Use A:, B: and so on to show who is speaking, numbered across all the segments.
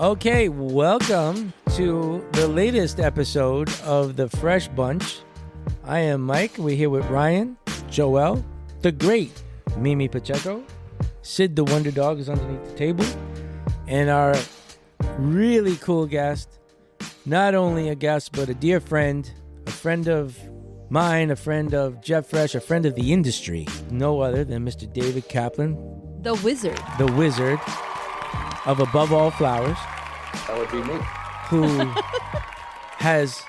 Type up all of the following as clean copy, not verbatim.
A: Okay, welcome to the latest episode of the Fresh Bunch. I am Mike. We're here with Ryan, Joel, the great Mimi Pacheco, Sid the Wonder Dog is underneath the table, and our really cool guest, not only a guest, but a dear friend, a friend of mine, a friend of Jeff Fresh, a friend of the industry, no other than Mr. David Kaplan.
B: The Wizard.
A: The Wizard of Above All Flowers.
C: That would be me.
A: Who has,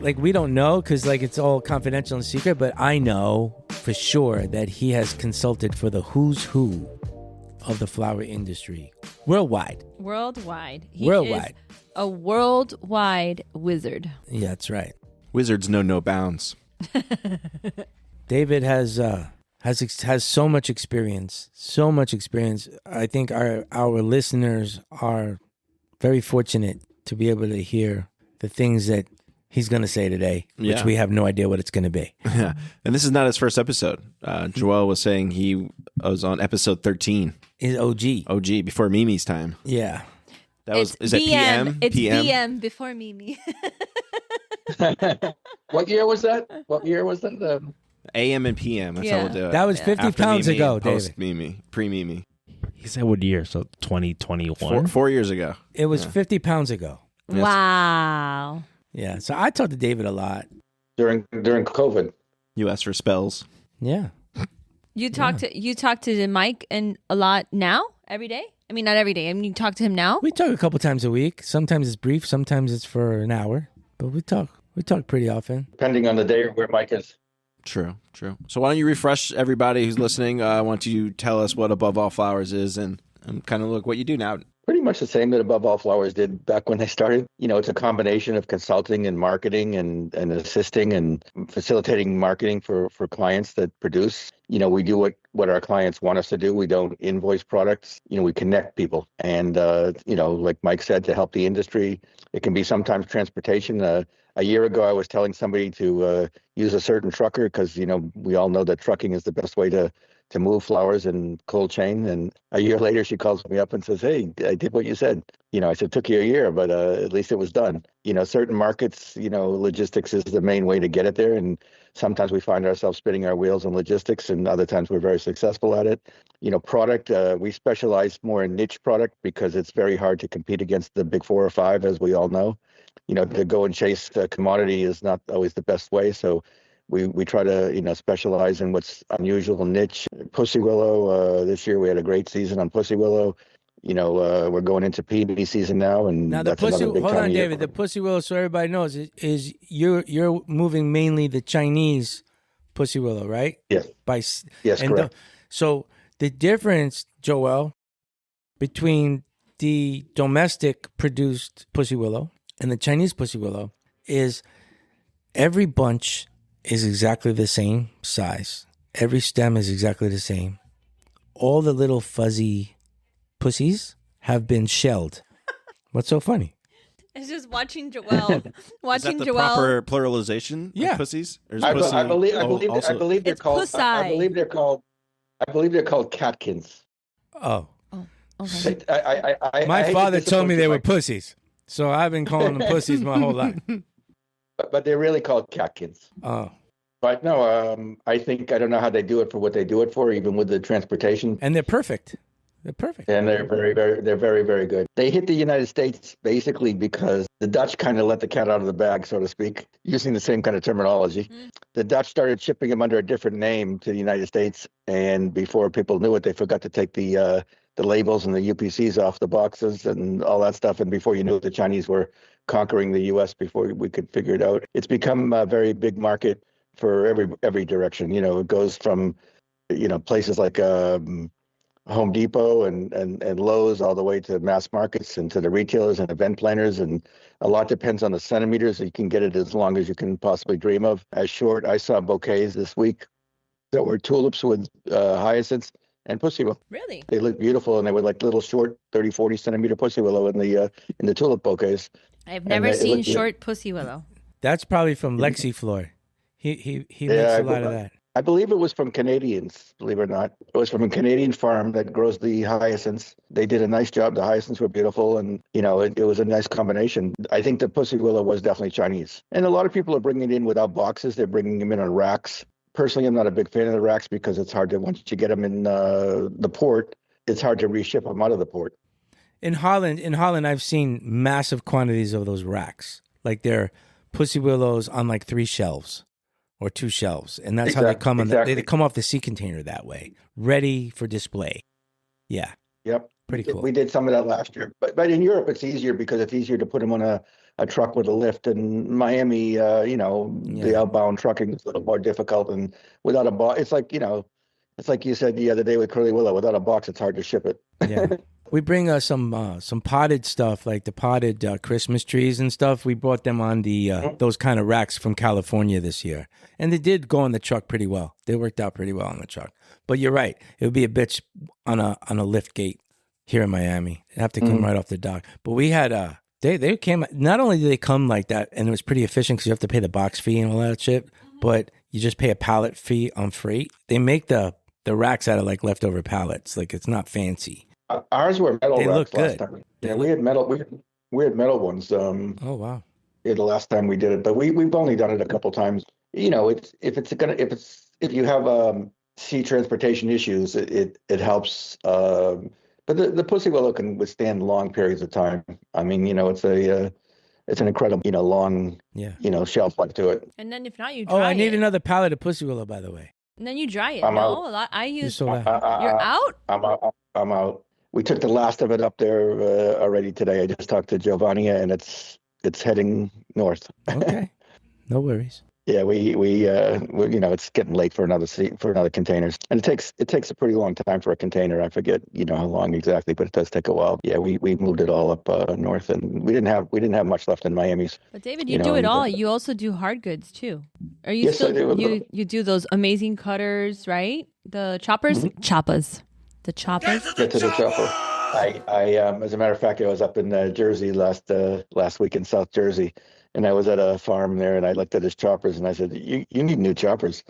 A: we don't know because, it's all confidential and secret, but I know for sure that he has consulted for the who's who of the flower industry worldwide.
B: He is a worldwide wizard.
A: Yeah, that's right.
D: Wizards know no bounds.
A: David has so much experience. I think our listeners are very fortunate to be able to hear the things that he's going to say today, which we have no idea what it's going to be.
D: Yeah, and this is not his first episode. Joel was saying he was on episode 13.
A: Is OG
D: before Mimi's time.
A: Yeah,
D: Is it PM?
B: It's PM before Mimi.
C: What year was that?
D: AM and PM. That's how we'll do it.
A: That was 50
D: After
A: pounds
D: Mimi,
A: ago,
D: post
A: David.
D: Mimi, pre-Mimi.
E: He said what year? So 2021?
D: 4 years ago.
A: It was 50 pounds ago.
B: Wow.
A: Yeah, so I talked to David a lot.
C: During COVID.
D: You asked for spells.
A: Yeah.
B: You talk to Mike and a lot now? Every day? I mean, not every day. I mean, you talk to him now?
A: We talk a couple times a week. Sometimes it's brief, sometimes it's for an hour. But we talk pretty often.
C: Depending on the day or where Mike is.
D: True. So why don't you refresh everybody who's listening? I want you to tell us what Above All Flowers is and kind of look what you do now.
C: Pretty much the same that Above All Flowers did back when they started. It's a combination of consulting and marketing and assisting and facilitating marketing for clients that produce. We do what our clients want us to do. We don't invoice products. We connect people. And, like Mike said, to help the industry, it can be sometimes transportation. A year ago, I was telling somebody to use a certain trucker because, we all know that trucking is the best way to move flowers and cold chain. And a year later, she calls me up and says, "Hey, I did what you said." I said, "Took you a year, but at least it was done." Certain markets, logistics is the main way to get it there. And sometimes we find ourselves spinning our wheels in logistics, and other times we're very successful at it. Product, we specialize more in niche product because it's very hard to compete against the big 4 or 5, as we all know. To go and chase a commodity is not always the best way. So we try to, specialize in what's unusual, niche. Pussywillow, this year we had a great season on pussywillow. We're going into Peony season now. And
A: now the hold on, David, the pussywillow, so everybody knows, is you're moving mainly the Chinese pussywillow, right?
C: Yes. Yes, correct.
A: So the difference, Joel, between the domestic produced pussywillow and the Chinese pussywillow is every bunch is exactly the same size. Every stem is exactly the same. All the little fuzzy pussies have been shelled. What's so funny?
B: It's just watching Joel.
D: Is that the proper pluralization of pussies? Or is
C: I believe they're
B: It's
C: called.
B: pussy.
C: I believe they're called Catkins.
A: Oh.
B: Okay.
A: My father told me they were pussies. So I've been calling them pussies my whole life.
C: But they're really called Catkins.
A: Oh.
C: But no, I don't know how they do it for what they do it for, even with the transportation.
A: And they're perfect. They're perfect.
C: And they're very, very good. They hit the United States basically because the Dutch kind of let the cat out of the bag, so to speak, using the same kind of terminology. Mm. The Dutch started shipping them under a different name to the United States. And before people knew it, they forgot to take the labels and the UPCs off the boxes and all that stuff. And before you knew it, the Chinese were conquering the U.S. before we could figure it out. It's become a very big market for every direction. It goes from, places like Home Depot and Lowe's all the way to mass markets and to the retailers and event planners. And a lot depends on the centimeters. You can get it as long as you can possibly dream of. As short, I saw bouquets this week that were tulips with hyacinths and pussywillow.
B: Really?
C: They look beautiful, and they were like little short 30, 40 centimeter pussywillow in the tulip bouquets.
B: I've never seen short pussywillow.
A: That's probably from Lexiflor. He makes a lot of that.
C: I believe it was from Canadians, believe it or not. It was from a Canadian farm that grows the hyacinths. They did a nice job. The hyacinths were beautiful, and it was a nice combination. I think the pussy willow was definitely Chinese. And a lot of people are bringing it in without boxes. They're bringing them in on racks. Personally, I'm not a big fan of the racks because it's hard to, once you get them in the port, it's hard to reship them out of the port.
A: In Holland, I've seen massive quantities of those racks. Like they're pussy willows on like 3 shelves. Or 2 shelves, and that's how they come on. They come off the sea container that way, ready for display. Yeah.
C: Yep.
A: Pretty cool.
C: We did some of that last year, but in Europe it's easier because it's easier to put them on a truck with a lift. In Miami, the outbound trucking is a little more difficult, and without a box, it's like you said the other day with Curly Willow. Without a box, it's hard to ship it.
A: Yeah. We bring some potted stuff, like the potted Christmas trees and stuff. We brought them on the those kind of racks from California this year, and they did go on the truck pretty well. They worked out pretty well on the truck. But you're right; it would be a bitch on a lift gate here in Miami. They have to come right off the dock. But we had they came. Not only did they come like that, and it was pretty efficient because you have to pay the box fee and all that shit, but you just pay a pallet fee on freight. They make the racks out of like leftover pallets. Like it's not fancy.
C: Ours were metal.
A: They
C: racks
A: look good.
C: Last time. Yeah, we had metal. We had metal ones.
A: Oh wow!
C: Yeah, the last time we did it, but we've only done it a couple times. If you have sea transportation issues, it helps. But the pussy willow can withstand long periods of time. I mean, it's an incredible long shelf life to it.
B: And then if not, you dry
A: I need
B: it.
A: another pallet of pussy willow, by the way.
B: And then you dry it.
C: I'm
B: No,
C: out.
B: a lot. I use.
A: You
B: You're
A: sold out.
B: out.
C: I'm out. We took the last of it up there already today. I just talked to Giovanni, and it's heading north.
A: Okay, no worries.
C: Yeah, we it's getting late for another containers, and it takes a pretty long time for a container. I forget how long exactly, but it does take a while. Yeah, we moved it all up north, and we didn't have much left in Miami's.
B: But David, you do it all. You also do hard goods too. Are you
C: Yes,
B: still?
C: I do.
B: You do those amazing cutters, right? The choppers, choppas, the choppers.
C: Get to the chopper. I as a matter of fact, I was up in Jersey last week in South Jersey, and I was at a farm there, and I looked at his choppers, and I said, "You need new choppers."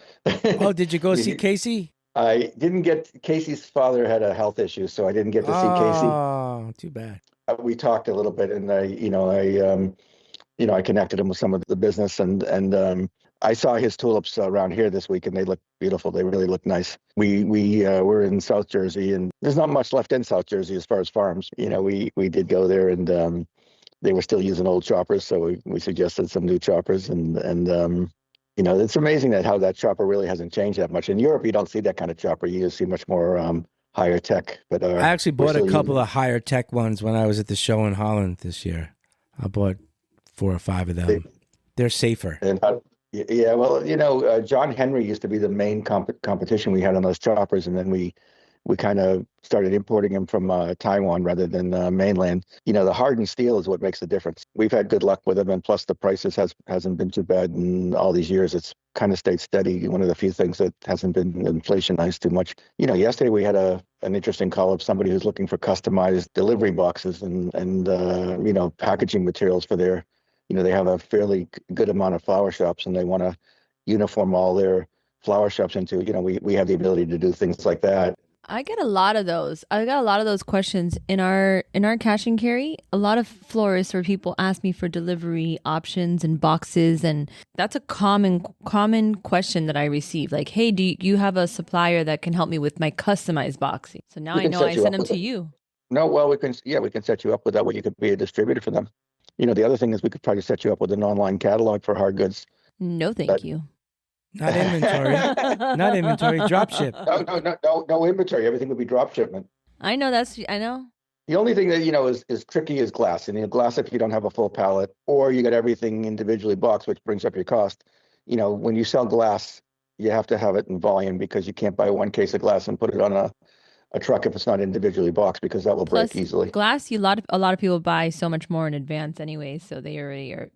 A: Oh, did you go see Casey?
C: I didn't get Casey's father had a health issue, so I didn't get to see Casey.
A: Oh, too bad.
C: We talked a little bit, and I connected him with some of the business, and I saw his tulips around here this week, and they look beautiful. They really look nice. We were in South Jersey, and there's not much left in South Jersey as far as farms. We did go there, and they were still using old choppers, so we suggested some new choppers, and it's amazing how that chopper really hasn't changed that much. In Europe, you don't see that kind of chopper. You see much more higher tech. But
A: I actually bought a couple of higher tech ones when I was at the show in Holland this year. I bought 4 or 5 of them. They're safer.
C: And yeah, well, John Henry used to be the main competition we had on those choppers, and then we kind of started importing them from Taiwan rather than mainland. The hardened steel is what makes the difference. We've had good luck with them, and plus the prices hasn't been too bad in all these years. It's kind of stayed steady. One of the few things that hasn't been inflationized too much. Yesterday we had an interesting call of somebody who's looking for customized delivery boxes and packaging materials for their. They have a fairly good amount of flower shops, and they want to uniform all their flower shops into. We have the ability to do things like that.
B: I get a lot of those. I got a lot of those questions in our cash and carry. A lot of florists or people ask me for delivery options and boxes, and that's a common question that I receive. Like, hey, do you have a supplier that can help me with my customized boxing? So now I know I send them to you.
C: No, well, we can set you up with that way. You could be a distributor for them. The other thing is we could probably set you up with an online catalog for hard goods.
B: No, thank you.
A: Not inventory. Not inventory. Drop ship.
C: No inventory. Everything would be drop shipment.
B: I know.
C: The only thing that is tricky is glass. And glass, if you don't have a full pallet, or you get everything individually boxed, which brings up your cost. When you sell glass, you have to have it in volume because you can't buy 1 case of glass and put it on a truck if it's not individually boxed, because that will break easily.
B: Glass, a lot of people buy so much more in advance anyway, so they already are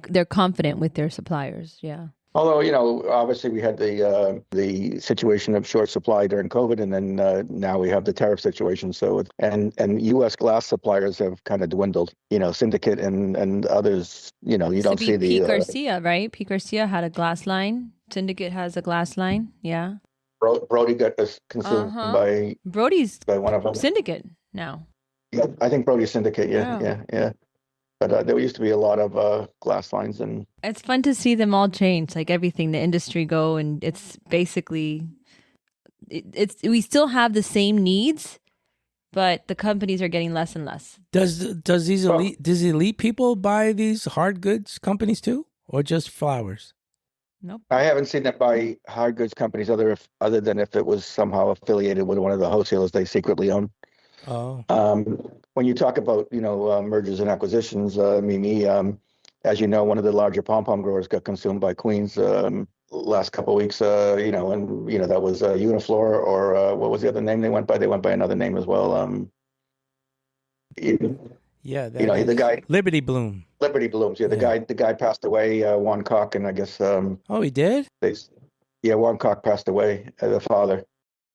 B: they're confident with their suppliers. Yeah.
C: Although, obviously we had the situation of short supply during COVID, and then now we have the tariff situation. So, and U.S. glass suppliers have kind of dwindled. Syndicate and others. You don't see the.
B: Pete Garcia, right? Pete Garcia had a glass line. Syndicate has a glass line. Yeah.
C: Brody got consumed
B: Brody's
C: by one of them.
B: Syndicate now.
C: Yeah, I think Brody's Syndicate.
B: Wow.
C: Yeah. But there used to be a lot of glass lines, and
B: It's fun to see them all change, like everything, the industry go, and it's basically, we still have the same needs, but the companies are getting less and less.
A: Does these elite people buy these hard goods companies too, or just flowers?
B: Nope.
C: I haven't seen them buy hard goods companies other than if it was somehow affiliated with one of the wholesalers they secretly own.
A: Oh.
C: When you talk about mergers and acquisitions, Mimi, as you know, one of the larger pom-pom growers got consumed by Queens last couple of weeks. And that was Uniflora, or what was the other name they went by? They went by another name as well.
A: Yeah,
C: the guy
A: Liberty Bloom.
C: Liberty Blooms. Yeah, the guy passed away. Juan Koch, and I guess.
A: Oh, he did.
C: Juan Koch passed away. The father.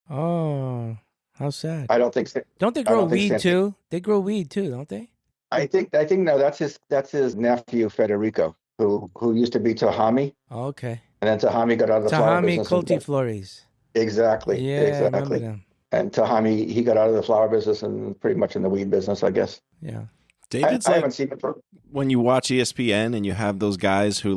A: Oh, how sad.
C: I don't think so.
A: Don't they grow weed too? They grow weed too, don't they?
C: I think no. That's his nephew Federico, who used to be Tahami.
A: Oh, okay.
C: And then Tahami got out of the flower business.
A: Tahami Cultiflores.
C: Exactly.
A: Yeah,
C: exactly.
A: I remember them.
C: And Tahami, he got out of the flower business and pretty much in the weed business, I guess.
A: Yeah.
D: David's
C: I haven't seen it
D: when you watch ESPN and you have those guys who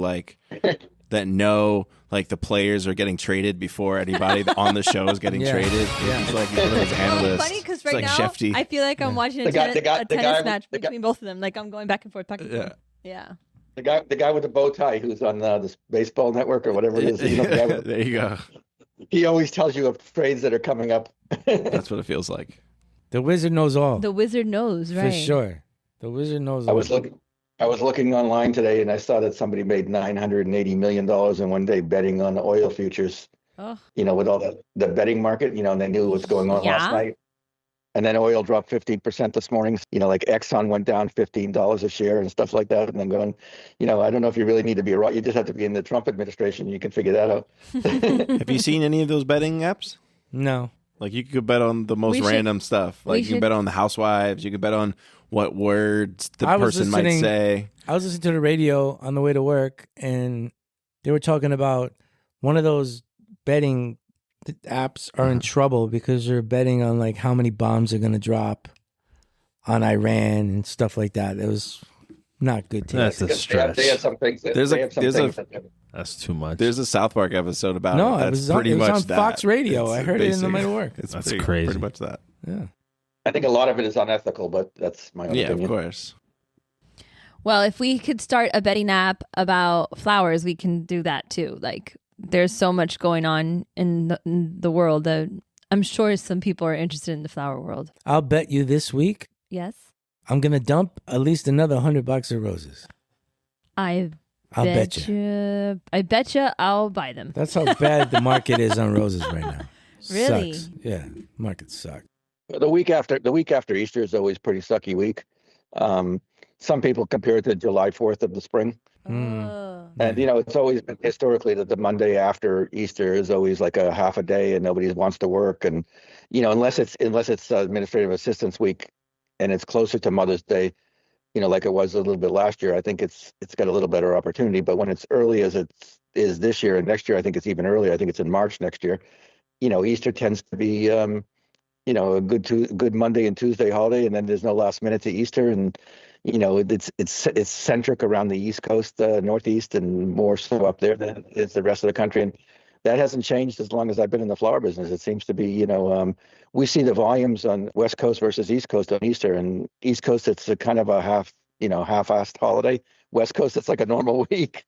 D: that know the players are getting traded before anybody on the show is getting traded.
A: Yeah.
D: He's like one of those analysts.
B: Funny because right now
D: Shefty.
B: I feel like I'm watching a tennis match between both of them. Like I'm going back and forth. Yeah.
C: The guy with the bow tie who's on this baseball network or whatever it is.
D: There you go.
C: He always tells you of trades that are coming up.
D: That's what it feels like.
A: The wizard knows all.
B: The wizard knows, right?
A: For sure. The wizard knows all.
C: I was looking online today and I saw that somebody made $980 million in one day betting on the oil futures.
B: Oh.
C: With all the betting market, and they knew what's going on last night. And then oil dropped 15% this morning. Like Exxon went down $15 a share and stuff like that. And then going, I don't know if you really need to be you just have to be in the Trump administration. You can figure that out.
D: Have you seen any of those betting apps?
A: No.
D: You could bet on the most random stuff. You can bet on the housewives. You can bet on what words the person might say.
A: I was listening to the radio on the way to work, and they were talking about one of those betting apps are in trouble because they're betting on how many bombs are going to drop on Iran and stuff like that. It was not good.
E: That's a stretch.
C: They had some things.
E: That's too much.
D: There's a South Park episode about
A: it.
D: That's pretty much
A: on Fox Radio. I heard it in the way to work.
E: That's crazy.
D: Pretty much that.
A: Yeah.
C: I think a lot of it is unethical, but that's my own opinion.
D: Yeah, of course.
B: Well, if we could start a betting app about flowers, we can do that too. There's so much going on in the world that I'm sure some people are interested in the flower world.
A: I'll bet you this week.
B: Yes.
A: I'm going to dump at least another $100 of roses.
B: I'll bet you. I bet you I'll buy them.
A: That's how bad the market is on roses right now.
B: Really?
A: Sucks. Yeah, market sucks.
C: The week after Easter is always a pretty sucky week. Some people compare it to July 4th of the spring.
B: Oh.
C: And, it's always been historically that the Monday after Easter is always like a half a day and nobody wants to work. And, unless it's administrative assistance week and it's closer to Mother's Day, like it was a little bit last year, I think it's got a little better opportunity. But when it's early as it is this year and next year, I think it's even earlier. I think it's in March next year. Easter tends to be, a good Monday and Tuesday holiday, and then there's no last minute to Easter. And, it's centric around the East Coast, Northeast, and more so up there than is the rest of the country. And that hasn't changed as long as I've been in the flower business. It seems to be, we see the volumes on West Coast versus East Coast on Easter, and East Coast, it's a kind of a half-assed holiday. West Coast, it's like a normal week.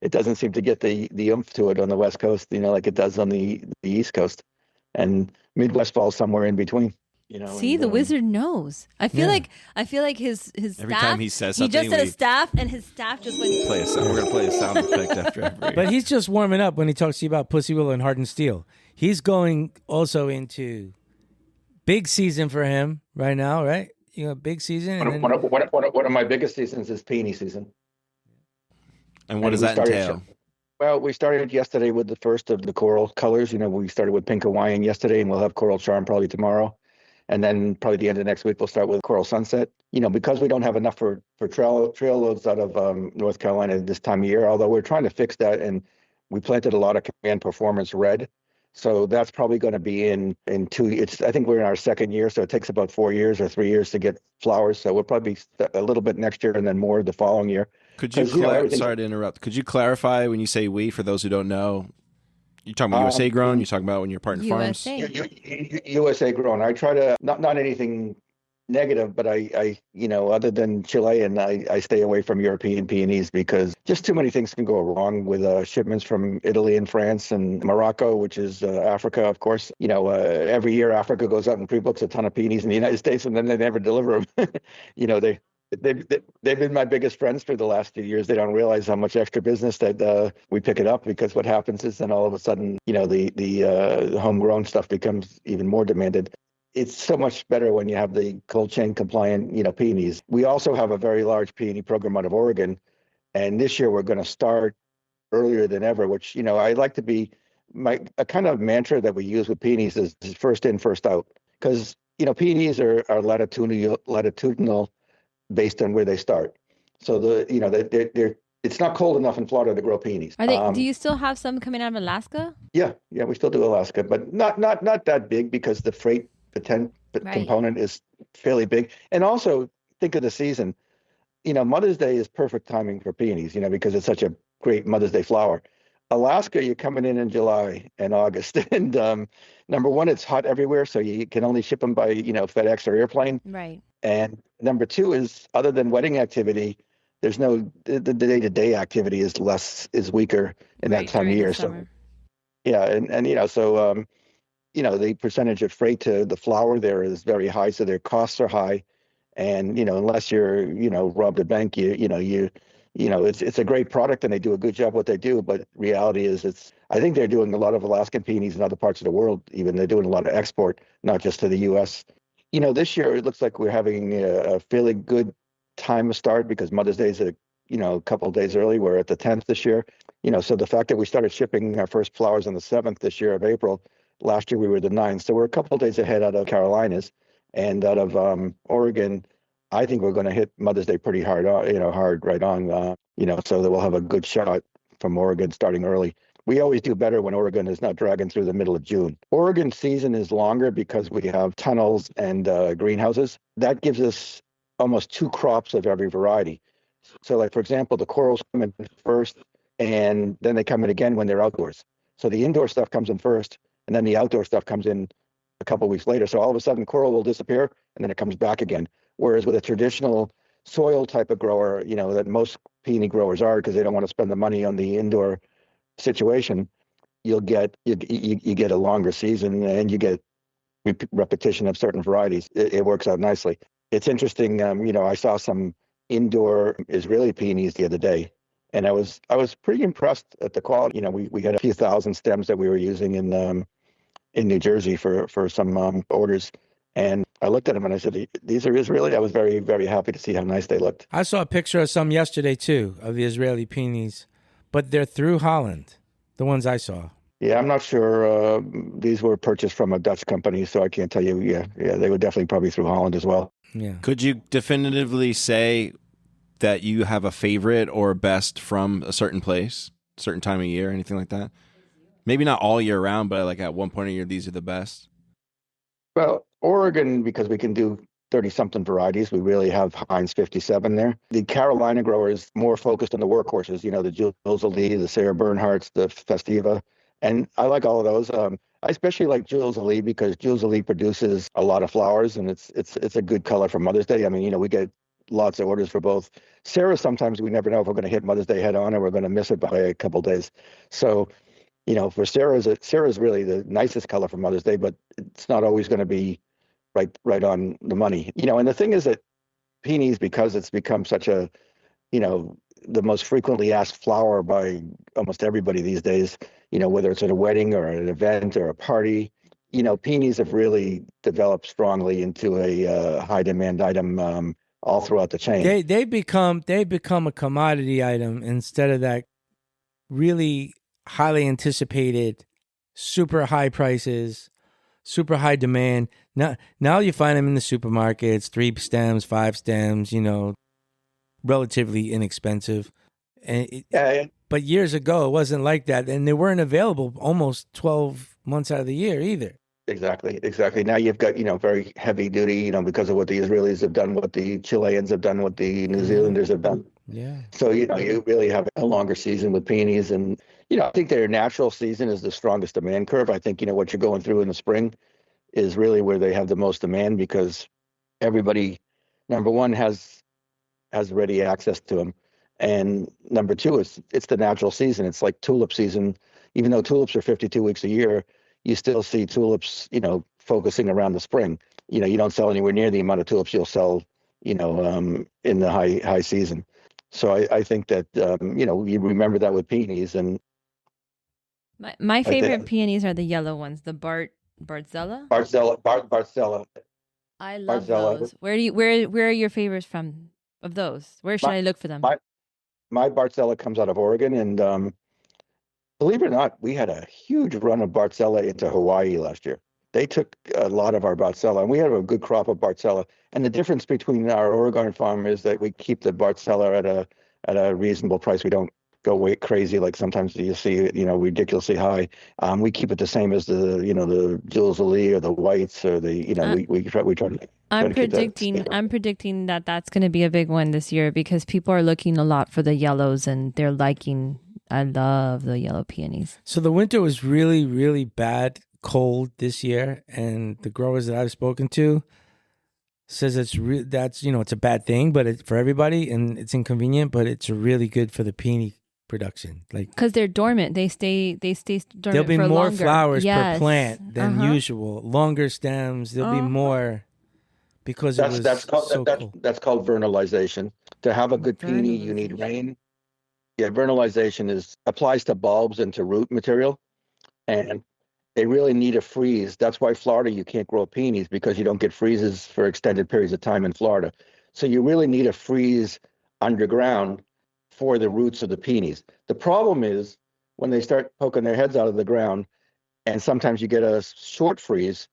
C: It doesn't seem to get the oomph to it on the West Coast, like it does on the East Coast, and Midwest falls somewhere in between.
B: See, the wizard knows. I feel like his
D: Every
B: staff,
D: time he says something,
B: he just said a staff, and his staff just went.
D: We're gonna play a sound effect after every.
A: But he's just warming up when he talks to you about pussywillow and hardened steel. He's going also into big season for him right now, right? Big season.
C: One of my biggest seasons is Peony season.
D: And what does that entail?
C: Well, we started yesterday with the first of the coral colors. We started with Pink Hawaiian yesterday, and we'll have Coral Charm probably tomorrow. And then probably the end of next week, we'll start with Coral Sunset. Because we don't have enough for trail loads out of North Carolina this time of year, although we're trying to fix that and We planted a lot of Command Performance Red. So that's probably going to be in I think we're in our second year, so it takes about 4 years or 3 years to get flowers. So we'll probably be a little bit next year and then more the following year.
D: Could you sorry to interrupt. Could you clarify when you say we, for those who don't know, you're talking about USA grown, you're talking about when you're partner farms?
C: USA grown. I try to, not anything negative, but I other than Chilean, I stay away from European peonies because just too many things can go wrong with shipments from Italy and France and Morocco, which is Africa, of course. Every year Africa goes out and pre-books a ton of peonies in the United States, and then they never deliver them. They've been my biggest friends for the last few years. They don't realize how much extra business that we pick it up, because what happens is then all of a sudden, the homegrown stuff becomes even more demanded. It's so much better when you have the cold chain compliant, peonies. We also have a very large peony program out of Oregon, and this year we're going to start earlier than ever. Which I like to be a kind of mantra that we use with peonies is first in, first out, because peonies are latitudinal based on where they start. So it's not cold enough in Florida to grow peonies.
B: Are they? Do you still have some coming out of Alaska?
C: Yeah, we still do Alaska, but not that big because the freight component is fairly big. And also think of the season. Mother's Day is perfect timing for peonies, because it's such a great Mother's Day flower. Alaska, you're coming in July and August, and number one, it's hot everywhere, so you can only ship them by FedEx or airplane.
B: Right.
C: And number two is, other than wedding activity, there's no the day-to-day activity is weaker in that time of year. So yeah, and so the percentage of freight to the flower there is very high, so their costs are high, and unless you're robbed a bank, it's a great product and they do a good job what they do. But reality is, I think they're doing a lot of Alaskan peonies in other parts of the world. Even they're doing a lot of export, not just to the U.S. This year it looks like we're having a fairly good time of start because Mother's Day is a couple of days early. We're at the 10th this year. So the fact that we started shipping our first flowers on the 7th this year of April. Last year we were the 9th, so we're a couple of days ahead out of Carolinas, and out of Oregon. I think we're going to hit Mother's Day pretty hard, right on. So that we'll have a good shot from Oregon starting early. We always do better when Oregon is not dragging through the middle of June. Oregon season is longer because we have tunnels and greenhouses. That gives us almost 2 crops of every variety. So, like for example, the corals come in first, and then they come in again when they're outdoors. So the indoor stuff comes in first, and then the outdoor stuff comes in a couple of weeks later. So all of a sudden coral will disappear and then it comes back again. Whereas with a traditional soil type of grower, that most peony growers are, because they don't want to spend the money on the indoor situation, you get a longer season and you get repetition of certain varieties. It works out nicely. It's interesting. I saw some indoor Israeli peonies the other day, and I was pretty impressed at the quality. We had a few thousand stems that we were using in New Jersey for some orders, and I looked at them and I said, "These are Israeli." I was very, very happy to see how nice they looked.
A: I saw a picture of some yesterday too of the Israeli peonies, but they're through Holland. The ones I saw.
C: Yeah, I'm not sure. These were purchased from a Dutch company, so I can't tell you. Yeah, they were definitely probably through Holland as well.
A: Yeah.
D: Could you definitively say that you have a favorite or best from a certain place, certain time of year, anything like that? Maybe not all year round, but like at one point of year, these are the best.
C: Well, Oregon, because we can do 30-something varieties, we really have Heinz 57 there. The Carolina grower is more focused on the workhorses, the Jules Ali, the Sarah Bernhardts, the Festiva. And I like all of those. I especially like Jules Ali because Jules Ali produces a lot of flowers, and it's a good color for Mother's Day. I mean, we get lots of orders for both. Sarah, sometimes we never know if we're going to hit Mother's Day head on or we're going to miss it by a couple of days. So, for Sarah's really the nicest color for Mother's Day, but it's not always going to be right on the money. And the thing is that peonies, because it's become such a, the most frequently asked flower by almost everybody these days, whether it's at a wedding or an event or a party, peonies have really developed strongly into a high demand item all throughout the chain.
A: They become a commodity item instead of that really highly anticipated, super high prices, super high demand. Now you find them in the supermarkets, 3 stems, 5 stems, relatively inexpensive. And But years ago, it wasn't like that. And they weren't available almost 12 months out of the year either.
C: Exactly. Now you've got, very heavy duty, because of what the Israelis have done, what the Chileans have done, what the New Zealanders have done.
A: Yeah.
C: So, you really have a longer season with peonies. And, I think their natural season is the strongest demand curve. I think, what you're going through in the spring is really where they have the most demand because everybody, number one, has ready access to them. And number two, it's the natural season. It's like tulip season. Even though tulips are 52 weeks a year, you still see tulips, focusing around the spring. You don't sell anywhere near the amount of tulips you'll sell, in the high season. So I think that, you remember that with peonies. And
B: my favorite peonies are the yellow ones, the Bartzella.
C: Bartzella.
B: I love
C: Bartzella.
B: those. Where are your favorites from of those? Where should I look for them?
C: My Bartzella comes out of Oregon, and believe it or not, we had a huge run of Bartzella into Hawaii last year. They took a lot of our Bartzella, and we had a good crop of Bartzella. And the difference between our Oregon farm is that we keep the Bartzella at a reasonable price. We don't go way crazy like sometimes you see, ridiculously high. We keep it the same as the Jules Lee or the whites or the, we try to.
B: I'm predicting that that's going to be a big one this year because people are looking a lot for the yellows and they're liking. I love the yellow peonies.
A: So the winter was really, really bad, cold this year, and the growers that I've spoken to says it's a bad thing, but it's for everybody and it's inconvenient, but it's really good for the peony production. Like
B: because they're dormant, they stay dormant.
A: There'll be
B: for
A: more
B: longer.
A: flowers
B: Yes.
A: per plant than usual. Longer stems. There'll be more because that's called
C: vernalization. To have a good peony, you need rain. Yeah, vernalization applies to bulbs and to root material, and they really need a freeze. That's why Florida, you can't grow peonies because you don't get freezes for extended periods of time in Florida. So you really need a freeze underground for the roots of the peonies. The problem is when they start poking their heads out of the ground, and sometimes you get a short freeze,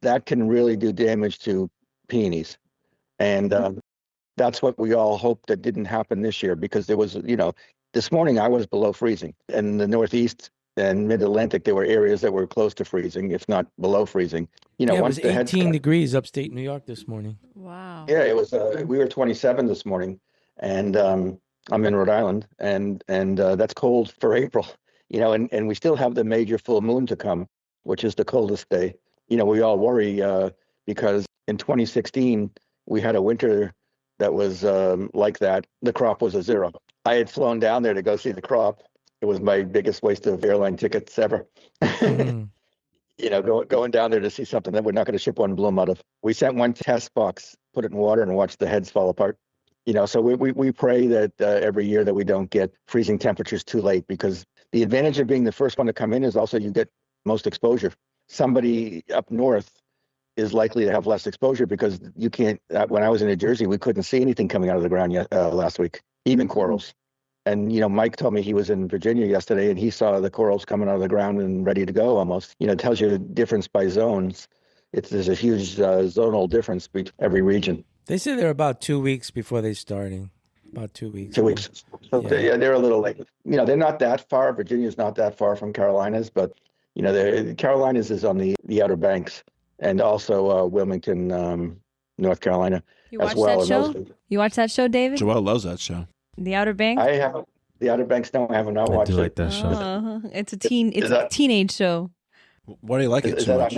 C: that can really do damage to peonies. And that's what we all hope that didn't happen this year because there was, this morning I was below freezing. In the Northeast and Mid-Atlantic, there were areas that were close to freezing, if not below freezing.
A: It was 18 degrees upstate New York this morning.
B: Wow.
C: Yeah, it was. We were 27 this morning, and I'm in Rhode Island, and that's cold for April. And we still have the major full moon to come, which is the coldest day. We all worry because in 2016 we had a winter that was like that. The crop was a zero. I had flown down there to go see the crop. It was my biggest waste of airline tickets ever. Mm-hmm. Going down there to see something that we're not going to ship one bloom out of. We sent one test box, put it in water, and watched the heads fall apart. So we pray that every year that we don't get freezing temperatures too late because the advantage of being the first one to come in is also you get most exposure. Somebody up north is likely to have less exposure because you can't. When I was in New Jersey, we couldn't see anything coming out of the ground last week, even corals. And, Mike told me he was in Virginia yesterday and he saw the corals coming out of the ground and ready to go almost. It tells you the difference by zones. There's a huge zonal difference between every region.
A: They say they're about 2 weeks before they're starting. About 2 weeks.
C: 2 weeks. So they're a little late. They're not that far. Virginia's not that far from Carolinas, but, Carolinas is on the Outer Banks and also Wilmington, North Carolina.
B: You watched that show? You watched that show, David?
D: Joel loves that show.
B: The Outer Banks?
C: I haven't. The Outer Banks, no, I have not watched it.
E: I do like that show.
B: It's a teenage show.
D: Why do you like it so much?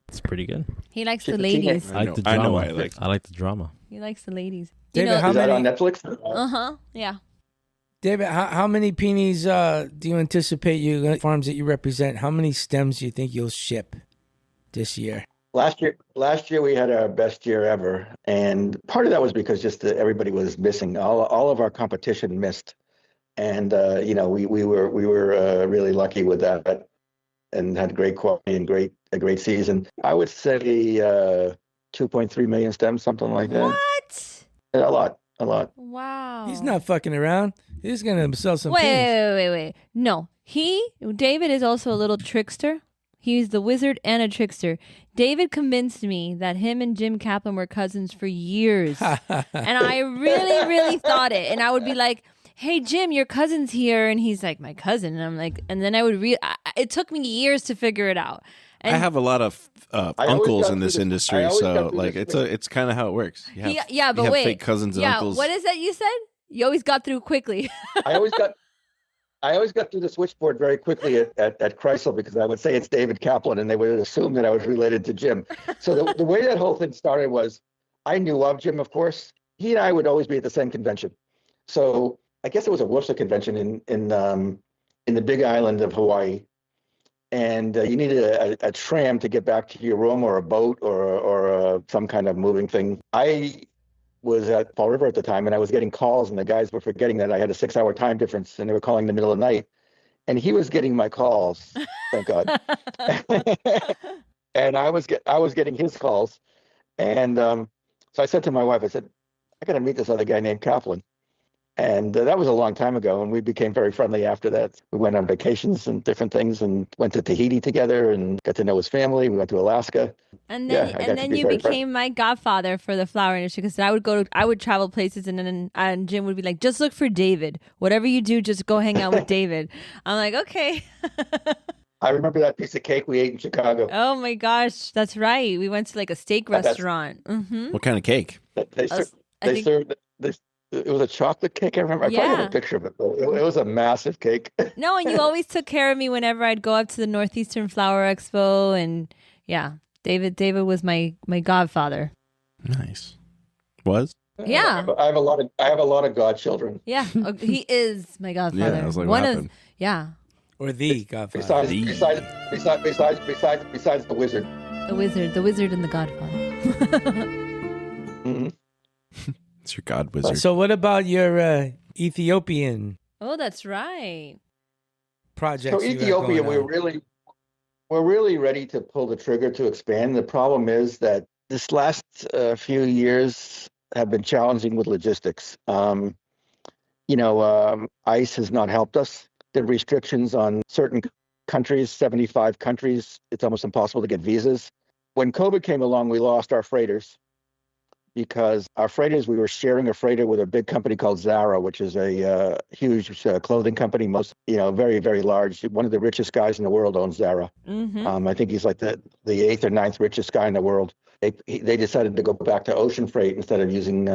E: It's pretty good.
B: He likes the ladies.
E: I like the drama.
D: I know why I like
E: the drama.
B: He likes the ladies.
A: David,
C: is that on Netflix?
B: Yeah.
A: David, how many peonies do you anticipate farms that you represent? How many stems do you think you'll ship this year?
C: Last year we had our best year ever, and part of that was because just everybody was missing. All of our competition missed, and we were really lucky with that, and had great quality and a great season. I would say 2.3 million stems, something like that.
B: What?
C: A lot.
B: Wow.
A: He's not fucking around. He's gonna sell some peonies.
B: Wait. No, David is also a little trickster. He's the wizard and a trickster. David convinced me that him and Jim Kaplan were cousins for years. And I really, really thought it. And I would be like, hey, Jim, your cousin's here. And he's like, my cousin. And I'm like, and then I would it took me years to figure it out. And
D: I have a lot of uncles in this industry, so like it's kind of how it works. You have,
B: yeah, but
D: you have
B: wait,
D: fake cousins and uncles.
B: What is that you said? You always got through quickly.
C: I always got through the switchboard very quickly at Chrysler because I would say it's David Kaplan, and they would assume that I was related to Jim. So the way that whole thing started was I knew of Jim, of course. He and I would always be at the same convention. So I guess it was a Worcester convention in the Big Island of Hawaii. And you needed a tram to get back to your room, or a boat, or some kind of moving thing. I was at Fall River at the time, and I was getting calls, and the guys were forgetting that I had a 6-hour time difference, and they were calling in the middle of the night. And he was getting my calls, thank God. And I was getting his calls. And so I said to my wife, I said, I got to meet this other guy named Kaplan. And that was a long time ago, and we became very friendly after that. We went on vacations and different things, and went to Tahiti together, and got to know his family. We went to Alaska.
B: And then you became my godfather for the flower industry, because I would travel places, and Jim would be like, just look for David. Whatever you do, just go hang out with David. I'm like, okay.
C: I remember that piece of cake we ate in Chicago.
B: Oh my gosh, that's right. We went to like a steak restaurant. Mm-hmm.
D: What kind of cake?
C: They served this. It was a chocolate cake. I remember. I probably have a picture of it. But it was a massive cake.
B: No, and you always took care of me whenever I'd go up to the Northeastern Flower Expo, and yeah, David was my godfather.
D: Nice. Was?
B: Yeah.
C: I have a lot of godchildren.
B: Yeah, he is my godfather.
D: Yeah, I was like, what happened?
A: Or the godfather.
C: Besides the wizard.
B: The wizard and the godfather.
C: Mm-hmm.
D: It's your god wizard.
A: So what about your Ethiopian
B: Oh, that's right.
A: projects?
C: So
A: you got
C: Ethiopia,
A: going on?
C: we're really ready to pull the trigger to expand. The problem is that this last few years have been challenging with logistics. ICE has not helped us. The restrictions on certain countries, 75 countries, it's almost impossible to get visas. When COVID came along, we lost our freighters, because our freighters, we were sharing a freighter with a big company called Zara, which is a huge clothing company, very, very large. One of the richest guys in the world owns Zara.
B: Mm-hmm.
C: I think he's like the 8th or 9th richest guy in the world. They decided to go back to ocean freight instead of using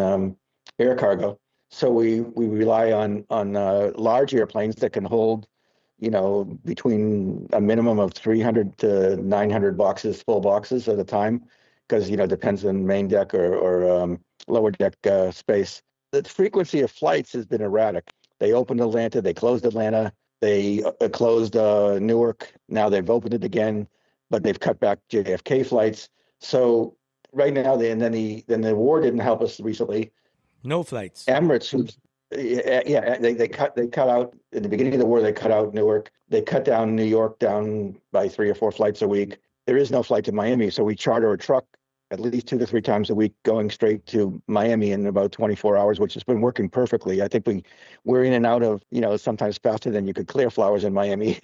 C: air cargo. So we rely on large airplanes that can hold, between a minimum of 300 to 900 full boxes at a time, because, it depends on main deck or lower deck space. The frequency of flights has been erratic. They opened Atlanta, they closed Atlanta, they closed Newark. Now they've opened it again, but they've cut back JFK flights. So right now, then the war didn't help us recently.
A: No flights.
C: Emirates, they cut out in the beginning of the war. They cut out Newark. They cut down New York down by 3 or 4 flights a week. There is no flight to Miami, so we charter a truck at least 2 to 3 times a week going straight to Miami in about 24 hours, which has been working perfectly. I think we're in and out of, sometimes faster than you could clear flowers in Miami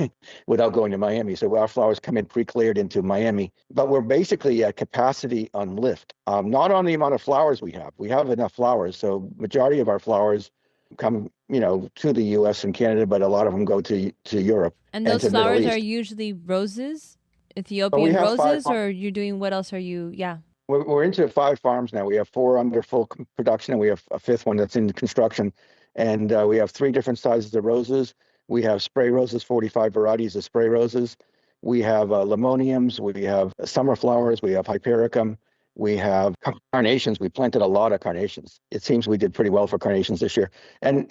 C: without going to Miami. So our flowers come in pre-cleared into Miami, but we're basically at capacity on lift, not on the amount of flowers we have. We have enough flowers. So majority of our flowers come, to the U.S. and Canada, but a lot of them go to Europe.
B: And those flowers are usually roses? Ethiopian roses, or you're doing, what else are you? Yeah.
C: We're into 5 farms now. We have 4 under full production, and we have a 5th one that's in construction. And we have 3 different sizes of roses. We have spray roses, 45 varieties of spray roses. We have limoniums. We have summer flowers. We have hypericum. We have carnations. We planted a lot of carnations. It seems we did pretty well for carnations this year. And,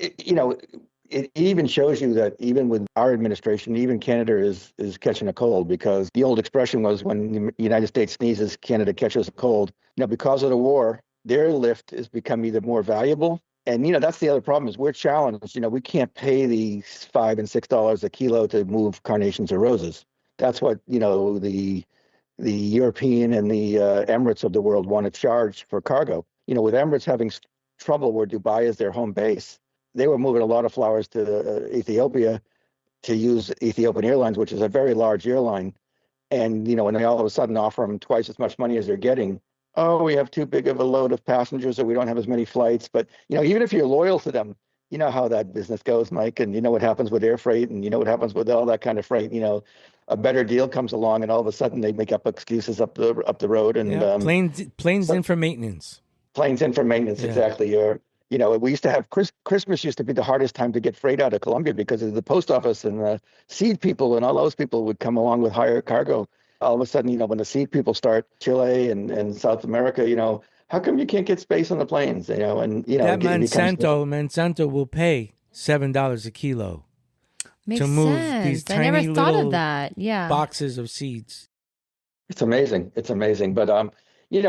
C: it even shows you that even with our administration, even Canada is catching a cold, because the old expression was, when the United States sneezes, Canada catches a cold. Because of the war, their lift has become either more valuable. And, that's the other problem, is we're challenged. We can't pay the $5 and $6 a kilo to move carnations or roses. That's what, the European and the Emirates of the world want to charge for cargo. With Emirates having trouble where Dubai is their home base, they were moving a lot of flowers to Ethiopia to use Ethiopian Airlines, which is a very large airline. And, when they all of a sudden offer them twice as much money as they're getting, we have too big of a load of passengers, or we don't have as many flights. But, even if you're loyal to them, you know how that business goes, Mike, and you know what happens with air freight, and you know what happens with all that kind of freight. A better deal comes along, and all of a sudden they make up excuses up the road, and
A: Yeah, planes in for maintenance.
C: planes in for maintenance.
A: Yeah.
C: Exactly. Or we used to have Christmas used to be the hardest time to get freight out of Colombia because of the post office and the seed people and all those people would come along with higher cargo. All of a sudden, when the seed people start Chile and South America, how come you can't get space on the planes? That
A: Monsanto will pay $7 a kilo
B: Makes
A: to move
B: sense.
A: these
B: I
A: tiny
B: never thought
A: little
B: of that. Yeah.
A: boxes of seeds.
C: It's amazing. It's amazing. But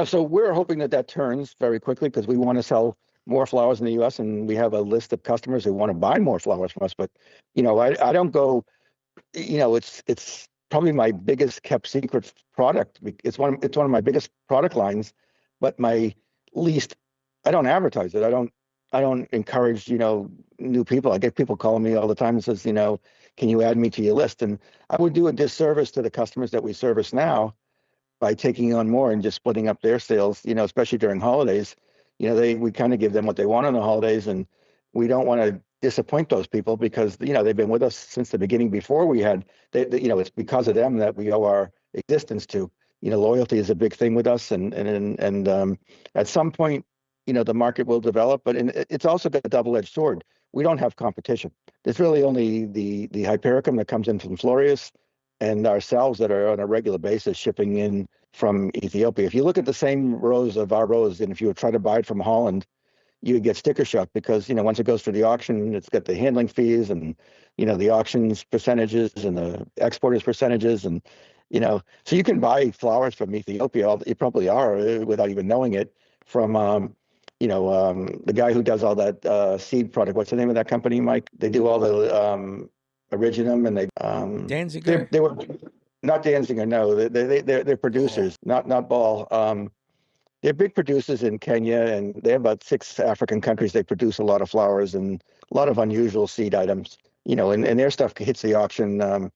C: so we're hoping that turns very quickly because we want to sell more flowers in the U.S. and we have a list of customers who want to buy more flowers from us. But I don't go. It's probably my biggest kept secret product. It's one of my biggest product lines, but my least. I don't advertise it. I don't encourage new people. I get people calling me all the time and says, can you add me to your list? And I would do a disservice to the customers that we service now by taking on more and just splitting up their sales, especially during holidays. We kind of give them what they want on the holidays, and we don't want to disappoint those people because, they've been with us since the beginning before we had, it's because of them that we owe our existence to. Loyalty is a big thing with us. And at some point, the market will develop, but it's also got a double-edged sword. We don't have competition. There's really only the Hypericum that comes in from Florius and ourselves that are on a regular basis shipping in from Ethiopia. If you look at the same rows of our rose, and if you would try to buy it from Holland, you would get sticker shock because, once it goes through the auction, it's got the handling fees and, the auctions percentages and the exporters percentages. And, so you can buy flowers from Ethiopia. You probably are without even knowing it from, the guy who does all that seed product. What's the name of that company, Mike? They do all the Originum and they
A: Danziger.
C: They were not Danziger. No, they're producers, not Ball. They're big producers in Kenya, and they have about 6 African countries. They produce a lot of flowers and a lot of unusual seed items. And their stuff hits the auction.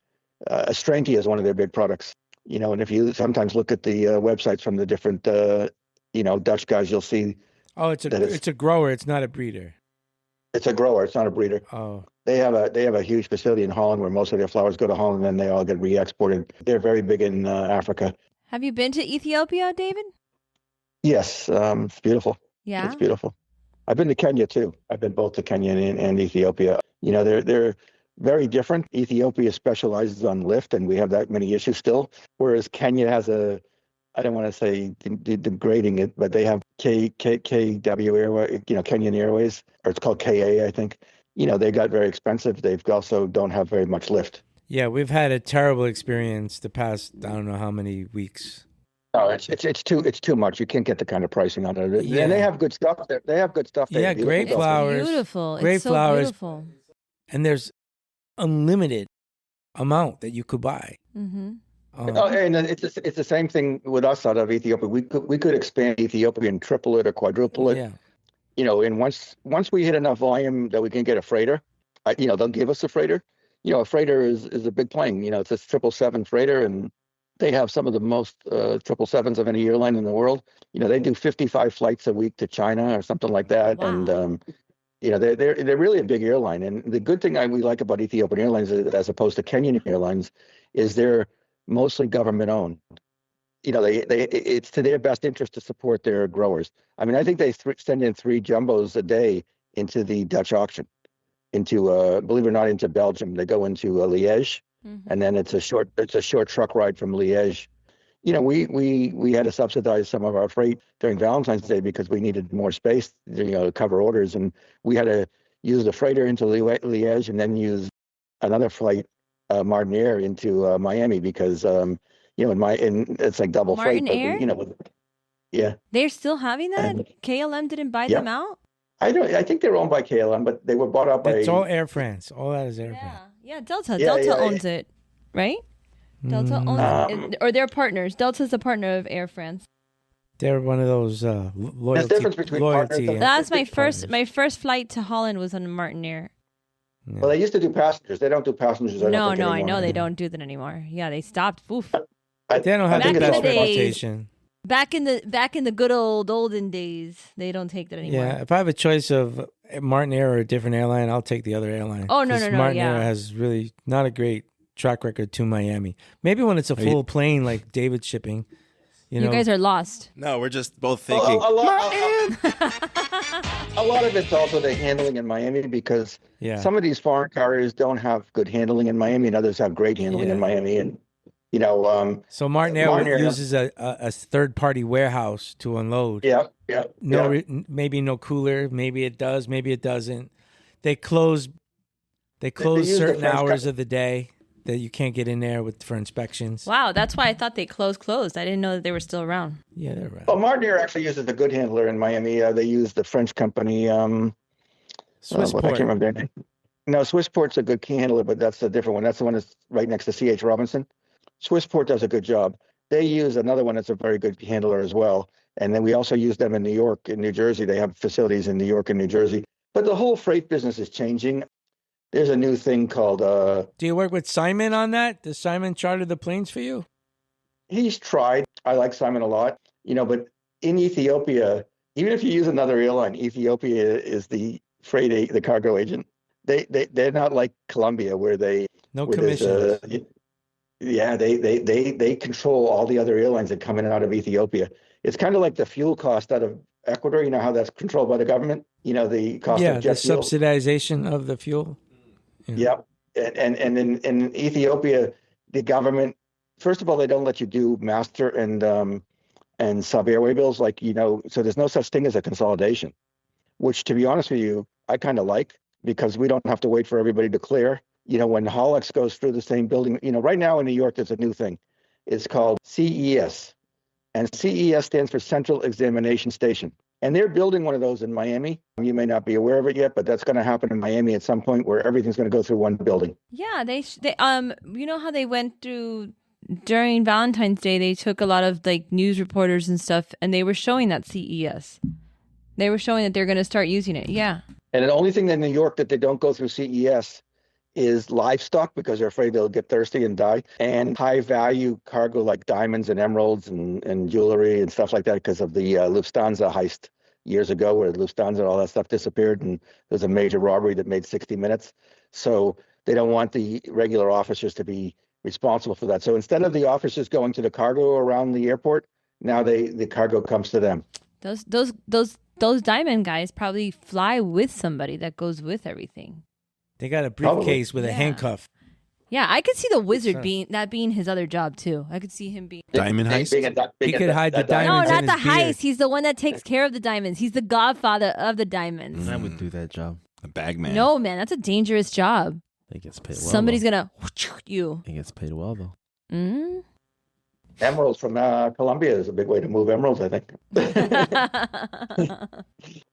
C: Astrantia is one of their big products. And if you sometimes look at the websites from the different Dutch guys, you'll see.
A: Oh, it's a grower. It's not a breeder.
C: It's a grower. It's not a breeder.
A: Oh.
C: They have a huge facility in Holland where most of their flowers go to Holland and then they all get re-exported. They're very big in Africa.
B: Have you been to Ethiopia, David?
C: Yes, it's beautiful.
B: Yeah,
C: it's beautiful. I've been to Kenya too. I've been both to Kenya and Ethiopia. They're very different. Ethiopia specializes on lift, and we have that many issues still. Whereas Kenya has I don't want to say degrading it, but they have KW Airways, Kenyan Airways, or it's called KA, I think. They got very expensive. They've also don't have very much lift.
A: Yeah, we've had a terrible experience the past, I don't know how many weeks.
C: No, it's too much. You can't get the kind of pricing on it.
A: Yeah.
C: And they have good stuff there. They have good stuff there.
A: Yeah, great flowers.
B: It's beautiful.
A: Great
B: it's so
A: flowers.
B: beautiful.
A: And there's unlimited amount that you could buy.
B: Mm-hmm.
C: And it's the same thing with us out of Ethiopia. We could expand Ethiopia and triple it or quadruple it.
A: Yeah.
C: And once we hit enough volume that we can get a freighter, they'll give us a freighter. A freighter is a big plane. It's a 777 freighter, and they have some of the most 777s of any airline in the world. They do 55 flights a week to China or something like that.
B: Wow.
C: And they're really a big airline. And the good thing we like about Ethiopian Airlines, as opposed to Kenyan Airlines, is they're mostly government owned. It's to their best interest to support their growers. I mean, I think they send in 3 jumbos a day into the Dutch auction, into believe it or not, into Belgium. They go into Liège, and then it's a short truck ride from Liège. We had to subsidize some of our freight during Valentine's Day because we needed more space, to cover orders, and we had to use the freighter into Liège and then use another flight, Martin Air, into Miami because it's like double
B: Martin
C: freight.
B: Air?
C: But yeah.
B: They're still having that? KLM didn't buy them out?
C: I think they're owned by KLM, but they were bought up by.
A: It's all Air France. All that is Air France.
B: Yeah, Delta owns it, right? Delta owns it, or they're partners. Delta's a partner of Air France.
A: They're one of those loyalty.
C: There's difference between partners and
B: That's my
A: partners.
B: my first flight to Holland was on Martin Air.
A: Yeah.
C: Well, they used to do passengers. They don't do passengers.
B: No, I know they don't do that anymore. Yeah, they stopped. Oof.
A: They don't have
B: Back
A: the
B: in
A: best
B: the days.
A: reputation.
B: Back in the good olden days, they don't take that anymore.
A: Yeah, if I have a choice of Martin Air or a different airline, I'll take the other airline.
B: Oh, no,
A: 'Cause
B: no, no,
A: Martin
B: yeah.
A: Air has really not a great track record to Miami. Maybe when it's a full plane like David's shipping.
B: You guys are lost.
D: No, we're just both
C: Well,
D: thinking.
C: a lot of it's also the handling in Miami because
A: Yeah.
C: some of these foreign carriers don't have good handling in Miami, and others have great handling in Miami. And
A: So Martin Air
C: Martin Air-
A: uses a third-party warehouse to unload.
C: yeah.
A: Maybe no cooler. Maybe it does. Maybe it doesn't. They close
C: use the
A: certain
C: French
A: hours of the day that you can't get in there for inspections.
B: Wow, that's why I thought they closed. I didn't know that they were still around.
A: Yeah, they're right.
C: Well, Martin Air actually uses a good handler in Miami. They use the French company. I can't
A: Swissport.
C: remember their name. No, Swissport's a good key handler, but that's a different one. That's the one that's right next to C.H. Robinson. Swissport does a good job. They use another one that's a very good handler as well. And then we also use them in New York and New Jersey. They have facilities in New York and New Jersey. But the whole freight business is changing. There's a new thing called...
A: Do you work with Simon on that? Does Simon charter the planes for you?
C: He's tried. I like Simon a lot. But in Ethiopia, even if you use another airline, Ethiopia is the the cargo agent. They're not like Colombia where they...
A: No
C: where
A: commissions.
C: They control all the other airlines that come in and out of Ethiopia. It's kind of like the fuel cost out of Ecuador. You know how that's controlled by the government? The cost of
A: The
C: jet fuel.
A: subsidization of the fuel.
C: Yep. And in Ethiopia, the government, first of all, they don't let you do master and sub airway bills so there's no such thing as a consolidation, which, to be honest with you, I kind of like because we don't have to wait for everybody to clear. When Hollex goes through the same building, right now in New York, there's a new thing. It's called CES. And CES stands for Central Examination Station. And they're building one of those in Miami. You may not be aware of it yet, but that's going to happen in Miami at some point where everything's going to go through one building.
B: Yeah, they you know how they went through during Valentine's Day, they took a lot of news reporters and stuff and they were showing that CES. They were showing that they're going to start using it. Yeah.
C: And the only thing in New York that they don't go through CES is livestock because they're afraid they'll get thirsty and die, and high value cargo like diamonds and emeralds and jewelry and stuff like that because of the Lufthansa heist years ago where Lufthansa and all that stuff disappeared and there was a major robbery that made 60 minutes. So they don't want the regular officers to be responsible for that. So instead of the officers going to the cargo around the airport, now the cargo comes to them.
B: Those diamond guys probably fly with somebody that goes with everything.
A: They got a briefcase with a handcuff.
B: Yeah, I could see the wizard being his other job too. I could see him being
D: Diamond heist?
A: He could hide the
B: No,
A: diamonds
B: not
A: in
B: the
A: his beard.
B: heist. He's the one that takes care of the diamonds. He's the godfather of the diamonds.
E: I would do that job.
D: A bag man.
B: No, man, that's a dangerous job.
E: It gets paid well.
B: Somebody's
E: though.
B: gonna you.
E: It gets paid well though.
B: Mm?
C: Emeralds from Colombia is a big way to move emeralds, I think.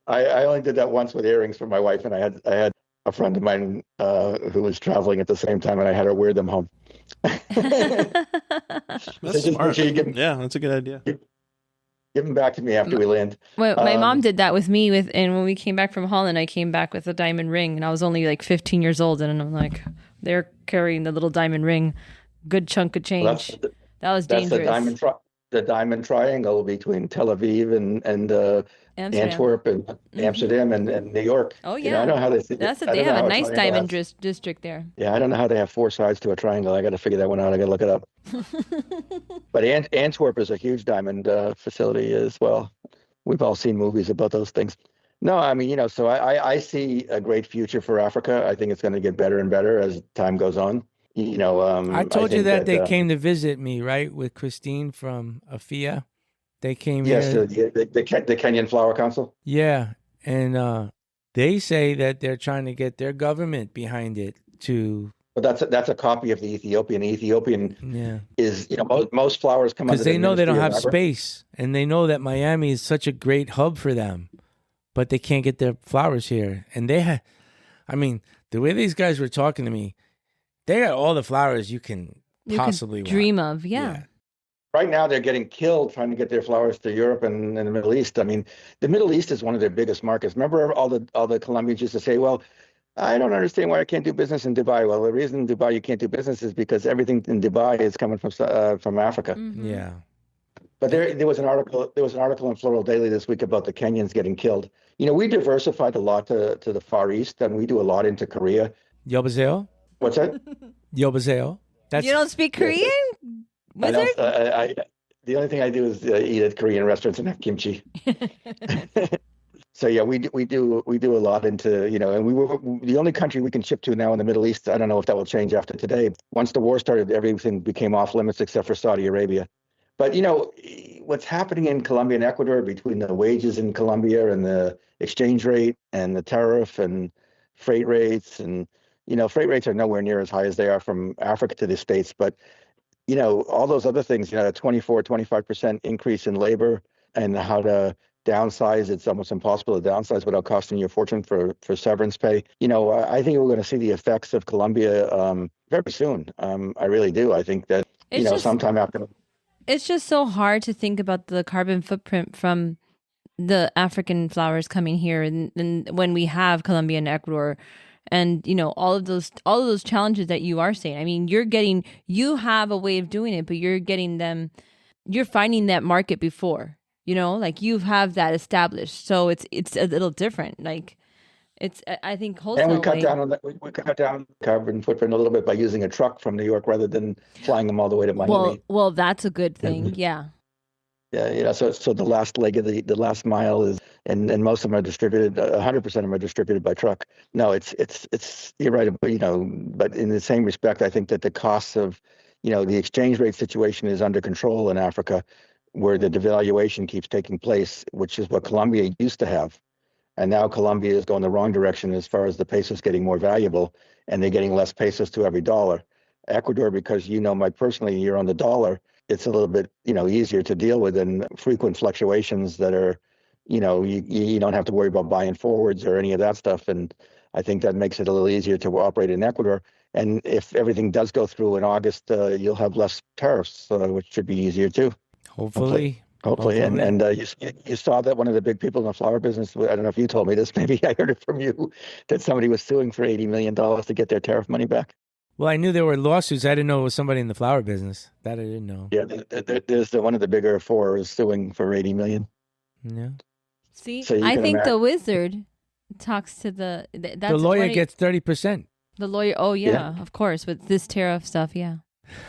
C: I only did that once with earrings for my wife, and I had a friend of mine who was traveling at the same time, and I had her wear them home.
D: That's smart. Yeah, that's a good idea.
C: Give them back to me after we land.
B: Well, my mom did that with me and when we came back from Holland, I came back with a diamond ring, and I was only 15 years old, and I'm like, they're carrying the little diamond ring, good chunk of change. That was dangerous.
C: That's the diamond triangle between Tel Aviv and Antwerp and Amsterdam and New York.
B: Oh yeah,
C: I know how they.
B: They have a nice diamond district there.
C: Yeah, I don't know how they have four sides to a triangle. I got to figure that one out. I got to look it up. But Antwerp is a huge diamond facility as well. We've all seen movies about those things. No, I mean, so I see a great future for Africa. I think it's going to get better and better as time goes on.
A: I told you that they came to visit me, right, with Christine from AFIA. They came here.
C: Yes, the Kenyan Flower Council.
A: Yeah, and they say that they're trying to get their government behind it to.
C: But that's a copy of the Ethiopian. Ethiopian is most flowers come
A: because they know they don't have space, and they know that Miami is such a great hub for them, but they can't get their flowers here. And the way these guys were talking to me, they got all the flowers you can possibly
B: dream of. Yeah.
C: Right now, they're getting killed trying to get their flowers to Europe and the Middle East. I mean, the Middle East is one of their biggest markets. Remember, all the Colombians used to say, "Well, I don't understand why I can't do business in Dubai." Well, the reason in Dubai you can't do business is because everything in Dubai is coming from Africa.
B: Mm-hmm.
A: Yeah.
C: But there was an article. There was an article in Floral Daily this week about the Kenyans getting killed. You know, we diversified a lot to the Far East, and we do a lot into Korea.
A: Yobazeo?
C: What's that?
A: Yobazeo? That's
B: You don't speak Korean,
C: I know,
B: Wizard?
C: the only thing I do is eat at Korean restaurants and have kimchi. So yeah, we do a lot into, you know, and we were the only country we can ship to now in the Middle East. I don't know if that will change after today. Once the war started, everything became off limits except for Saudi Arabia. But you know, what's happening in Colombia and Ecuador between the wages in Colombia and the exchange rate and the tariff and freight rates, and you know, freight rates are nowhere near as high as they are from Africa to the States. But you know, all those other things, you know, a 25% increase in labor and how to downsize, it's almost impossible to downsize without costing you a fortune for severance pay. You know, I think we're going to see the effects of Colombia very soon. I really do. I think that,
B: It's just-
C: sometime after.
B: It's just so hard to think about the carbon footprint from the African flowers coming here, and when we have Colombia and Ecuador, and you know all of those challenges that you are saying. I mean, you have a way of doing it, but you're finding that market before. You know, like you have that established, so it's a little different. Like I think wholesale.
C: And we cut
B: way-
C: down on that. We cut down carbon footprint a little bit by using a truck from New York rather than flying them all the way to Miami.
B: Well, that's a good thing. Yeah.
C: Yeah, you know, so the last leg of the last mile is, and most of them are distributed. 100% of them are distributed by truck. No, it's you're right, you know, but in the same respect, I think that the costs of, you know, the exchange rate situation is under control in Africa, where the devaluation keeps taking place, which is what Colombia used to have, and now Colombia is going the wrong direction as far as the pesos getting more valuable, and they're getting less pesos to every dollar. Ecuador, because you know, Mike, personally, you're on the dollar. It's a little bit, you know, easier to deal with than frequent fluctuations that are, you know, you don't have to worry about buying forwards or any of that stuff. And I think that makes it a little easier to operate in Ecuador. And if everything does go through in August, you'll have less tariffs, which should be easier too.
A: hopefully.
C: Hopefully. And you saw that one of the big people in the flower business, I don't know if you told me this, maybe I heard it from you, that somebody was suing for $80 million to get their tariff money back.
A: Well, I knew there were lawsuits. I didn't know it was somebody in the flower business. That I didn't know.
C: Yeah, there's one of the bigger four is suing for $80 million.
A: Yeah.
B: See,
C: So you
B: I
C: can
B: think the
C: imagine-
B: wizard talks to that's
A: The lawyer
B: 20
A: gets 30%.
B: the lawyer. Oh yeah, of course, with this tariff stuff. Yeah.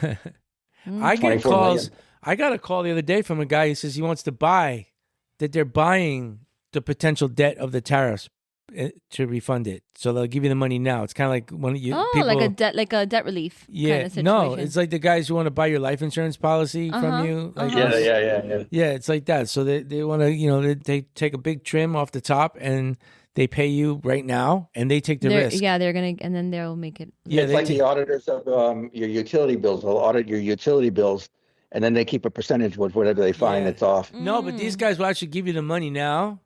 A: I get
C: 24
A: calls.
C: million.
A: I got a call the other day from a guy who says he wants to buy, that they're buying the potential debt of the tariffs to refund it. So they'll give you the money now. It's kind of like when you people,
B: like a debt relief.
A: yeah,
B: kind of situation.
A: no, it's like the guys who want to buy your life insurance policy from you. Like,
B: Uh-huh.
A: yeah, it's like that. So they want to, you know, they take a big trim off the top and they pay you right now and they take the risk.
B: Yeah, they're gonna, and then they'll make it.
A: Yeah,
C: It's
A: they
C: like
A: take-
C: the auditors of your utility bills. They'll audit your utility bills, and then they keep a percentage with whatever they find
A: Yeah.
C: that's off.
A: No, but these guys will actually give you the money now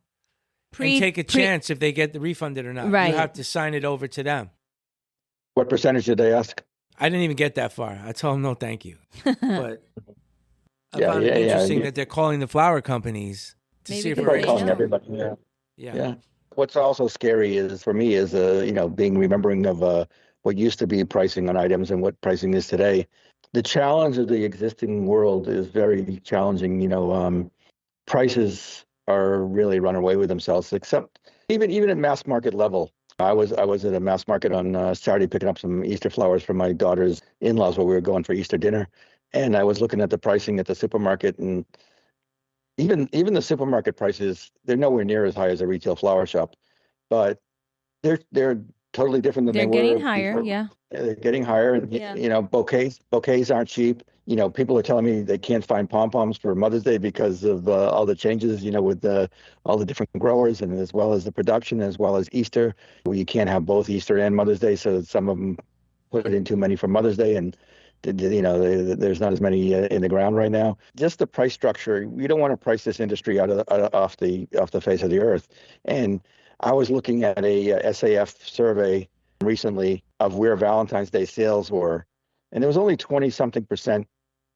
A: and take a chance if they get the refunded or not.
B: Right.
A: You have to sign it over to them.
C: What percentage did they ask?
A: I didn't even get that far. I told them no, thank you. But I
C: Yeah,
A: found it
C: yeah, yeah,
A: interesting
C: yeah.
A: that they're calling the flower companies to
B: Maybe
A: see if
B: because
A: it
C: They're
B: they
C: calling
B: know.
C: everybody. Yeah.
A: Yeah.
C: Yeah. What's also scary is for me is you know, being remembering of what used to be pricing on items and what pricing is today. The challenge of the existing world is very challenging. You know, prices are really run away with themselves. Except even at mass market level. I was at a mass market on Saturday picking up some Easter flowers for my daughter's in-laws while we were going for Easter dinner, and I was looking at the pricing at the supermarket, and even the supermarket prices, they're nowhere near as high as a retail flower shop, but they're totally different than
B: They're
C: they
B: getting
C: were
B: higher.
C: before.
B: Yeah.
C: They're getting higher, and
B: Yeah.
C: you know, bouquets aren't cheap. You know, people are telling me they can't find pom-poms for Mother's Day because of all the changes, you know, with all the different growers, and as well as the production, as well as Easter. Well, you can't have both Easter and Mother's Day, so some of them put in too many for Mother's Day, and you know, there's not as many in the ground right now. Just the price structure, we don't want to price this industry off the face of the earth. And I was looking at a SAF survey recently of where Valentine's Day sales were, and there was only 20-something%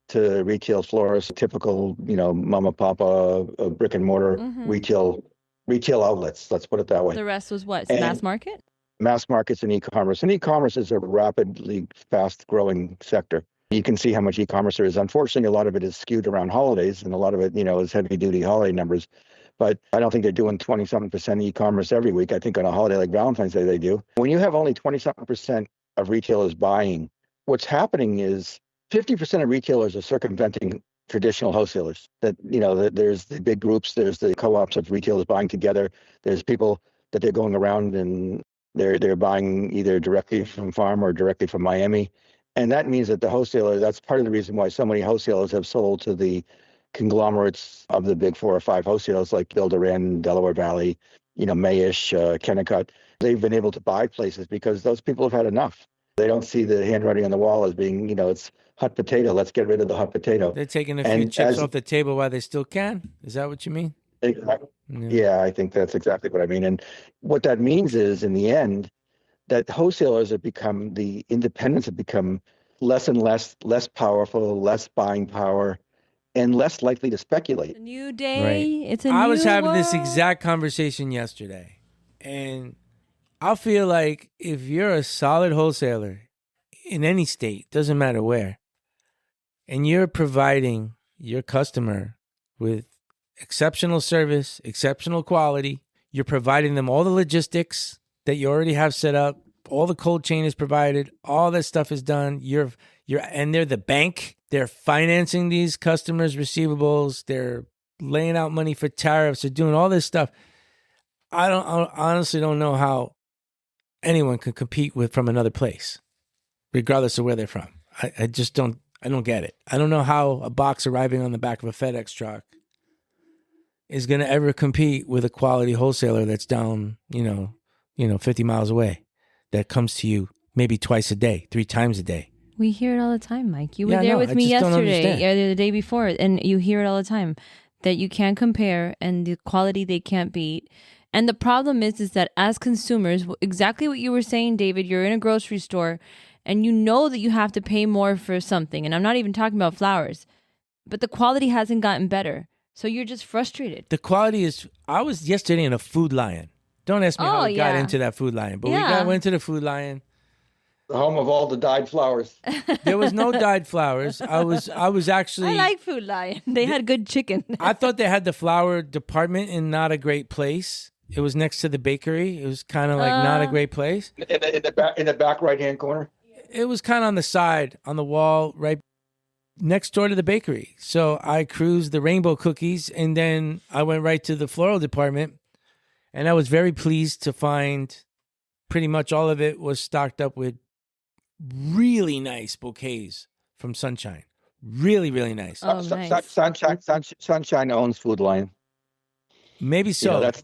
C: to retail florists, typical, you know, mama papa, brick and mortar retail outlets. Let's put it that way.
B: The rest was what?
C: And-
B: Mass market?
C: Mass markets and e-commerce. And e-commerce is a rapidly fast growing sector. You can see how much e-commerce there is. Unfortunately, a lot of it is skewed around holidays, and a lot of it, is heavy-duty holiday numbers. But I don't think they're doing 20-something% e-commerce every week. I think on a holiday like Valentine's Day, they do. When you have only 20-something% of retailers buying, what's happening is 50% of retailers are circumventing traditional wholesalers. There's the big groups, there's the co-ops of retailers buying together. There's people that they're going around and they're buying either directly from farm or directly from Miami. And that means that the wholesaler, that's part of the reason why so many wholesalers have sold to the conglomerates of the big 4 or 5 wholesalers like Bill Duran, Delaware Valley, Mayish, Kennecott. They've been able to buy places because those people have had enough. They don't see the handwriting on the wall as being, it's hot potato. Let's get rid of the hot potato.
A: They're taking a few chips off the table while they still can. Is that what you mean?
C: Exactly. Yeah, I think that's exactly what I mean. And what that means is, in the end, that wholesalers have become, the independents have become less and less powerful, less buying power, and less likely to speculate.
B: A new day.
A: Right.
B: It's a new
A: I was having
B: world.
A: this exact conversation yesterday, and I feel like if you're a solid wholesaler in any state, doesn't matter where, and you're providing your customer with exceptional service, exceptional quality, you're providing them all the logistics that you already have set up, all the cold chain is provided, all that stuff is done. And they're the bank. They're financing these customers' receivables. They're laying out money for tariffs. They're doing all this stuff. I honestly don't know how anyone can compete from another place, regardless of where they're from. I just don't. I don't get it. I don't know how a box arriving on the back of a FedEx truck is going to ever compete with a quality wholesaler that's down, 50 miles away, that comes to you maybe twice a day, 3 times a day.
B: We hear it all the time, Mike. You were there with me yesterday, or the day before, and you hear it all the time that you can't compare and the quality they can't beat. And the problem is that as consumers, exactly what you were saying, David, you're in a grocery store and you know that you have to pay more for something. And I'm not even talking about flowers, but the quality hasn't gotten better. So you're just frustrated.
A: The quality is, I was yesterday in a Food Lion. Don't ask me how we got into that Food Lion, but we went to the Food Lion.
C: The home of all the dyed flowers.
A: There was no dyed flowers. I was actually.
B: I like Food Lion. They had good chicken.
A: I thought they had the flower department in not a great place. It was next to the bakery. It was kind of like not a great place.
C: In the back right hand corner.
A: It was kind of on the side, on the wall, right next door to the bakery. So I cruised the rainbow cookies, and then I went right to the floral department, and I was very pleased to find pretty much all of it was stocked up with really nice bouquets from Sunshine. Really, really nice.
B: Oh, nice.
C: Sunshine owns Food Lion.
A: Maybe so. That's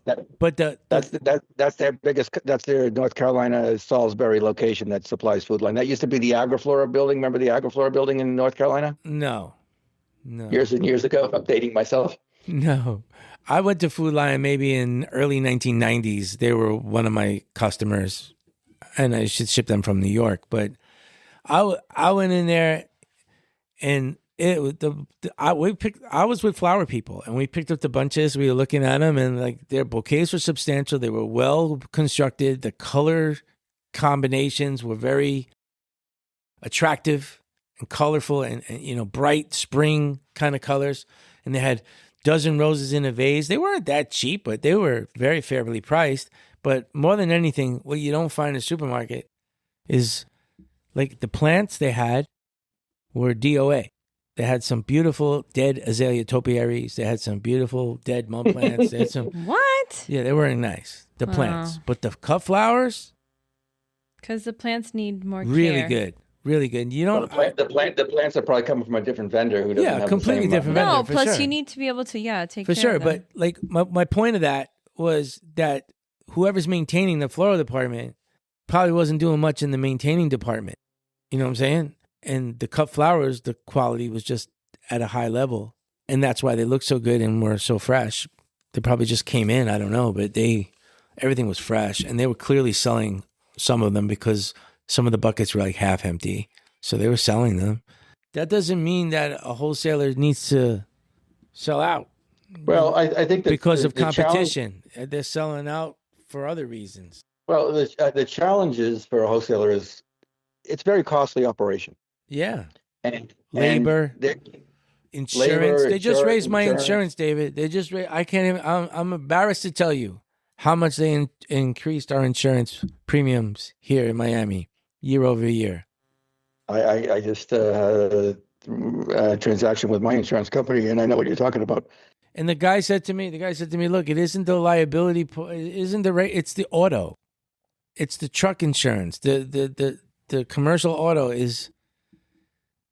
C: their biggest. That's their North Carolina Salisbury location that supplies Food Lion. That used to be the Agriflora building. Remember the Agriflora building in North Carolina?
A: No.
C: Years and years ago. I'm dating myself.
A: No. I went to Food Lion maybe in early 1990s. They were one of my customers, and I should ship them from New York. But I went in there, and I was with flower people, and we picked up the bunches. We were looking at them, and like their bouquets were substantial. They were well constructed. The color combinations were very attractive and colorful, and bright spring kind of colors. And they had dozen roses in a vase. They weren't that cheap, but they were very fairly priced. But more than anything, what you don't find in a supermarket is like the plants they had were DOA. They had some beautiful dead azalea topiaries. They had some beautiful dead mum plants. They had some.
B: What?
A: Yeah, they weren't nice. The plants, but the cut flowers.
B: Because the plants need more
A: really
B: care.
A: good, really good. You know,
C: the plants are probably coming from a different vendor who doesn't have
A: completely
C: the same
A: different vendor.
B: No,
A: for
B: plus
A: sure.
B: you need to be able to take
A: for
B: care
A: sure.
B: of them.
A: But like my point of that was that whoever's maintaining the floral department probably wasn't doing much in the maintaining department. You know what I'm saying? And the cut flowers, the quality was just at a high level. And that's why they look so good and were so fresh. They probably just came in, I don't know, but everything was fresh. And they were clearly selling some of them because some of the buckets were like half empty. So they were selling them. That doesn't mean that a wholesaler needs to sell out.
C: Well, I think that
A: because of competition. They're selling out for other reasons.
C: Well, the challenge is for a wholesaler is it's a very costly operation.
A: Yeah.
C: and
A: labor,
C: and
A: insurance. They just raised my
C: insurance.
A: insurance, David. They just I can't even. I'm embarrassed to tell you how much they increased our insurance premiums here in Miami year over year.
C: I just had a transaction with my insurance company, and I know what you're talking about.
A: And the guy said to me, look, it isn't the liability, it isn't the rate, it's the auto. It's the truck insurance. The commercial auto is,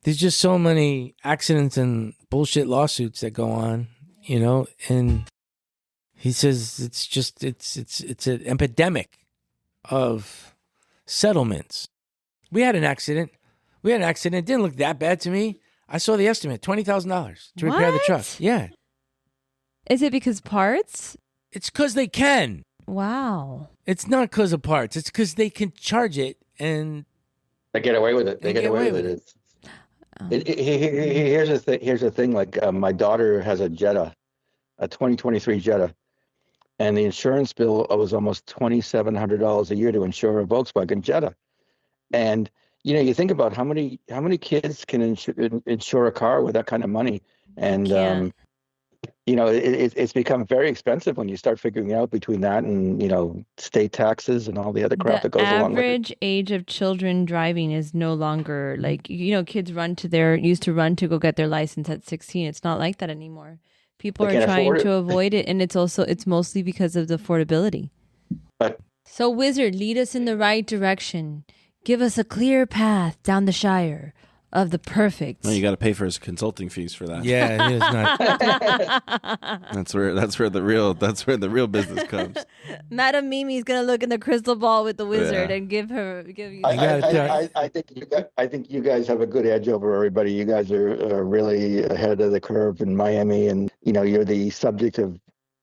A: there's just so many accidents and bullshit lawsuits that go on, and he says it's an epidemic of settlements. We had an accident. It didn't look that bad to me. I saw the estimate, $20,000 to repair the truck. Yeah.
B: Is it because parts?
A: It's because they can.
B: Wow.
A: It's not because of parts. It's because they can charge it and
C: they get away with it. They get away with it. Here's the thing. Here's the thing. Like my daughter has a Jetta, a 2023 Jetta, and the insurance bill was almost $2,700 a year to insure a Volkswagen Jetta. And you think about how many kids can insure a car with that kind of money, and it's become very expensive when you start figuring out between that and state taxes and all the other crap that goes along with it.
B: The average age of children driving is no longer like kids used to run to go get their license at 16. It's not like that anymore. People are trying to avoid it, and it's mostly because of the affordability. So, Wizard, lead us in the right direction. Give us a clear path down the Shire of the perfect.
D: Well, you got to pay for his consulting fees for that.
A: Yeah, it is not.
D: That's where the real business comes.
B: Madam Mimi's gonna look in the crystal ball with the wizard and give you.
C: I think you guys have a good edge over everybody. You guys are really ahead of the curve in Miami, and you're the subject of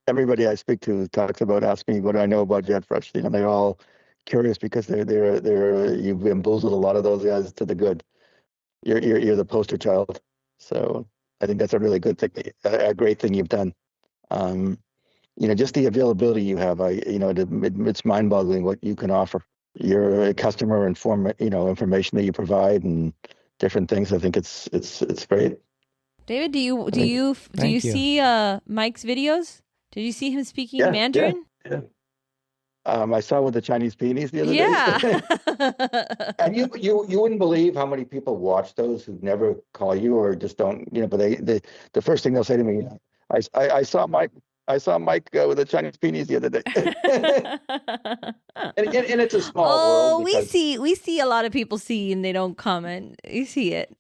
C: everybody I speak to talks about asking me what I know about Jet Fresh. They're all curious because you've bamboozled a lot of those guys to the good. You're the poster child, so I think that's a really good thing, a great thing you've done. Just the availability you have. It's mind-boggling what you can offer. Your customer information that you provide and different things. I think it's great.
B: David, do you see Mike's videos? Did you see him speaking Mandarin?
C: Yeah. I saw with the Chinese peonies the other day.
B: Yeah.
C: And you wouldn't believe how many people watch those who never call you or just don't, but they the first thing they'll say to me, I saw Mike with the Chinese peonies the other day. and it's a small world.
B: We see a lot of people see and they don't comment. You see it.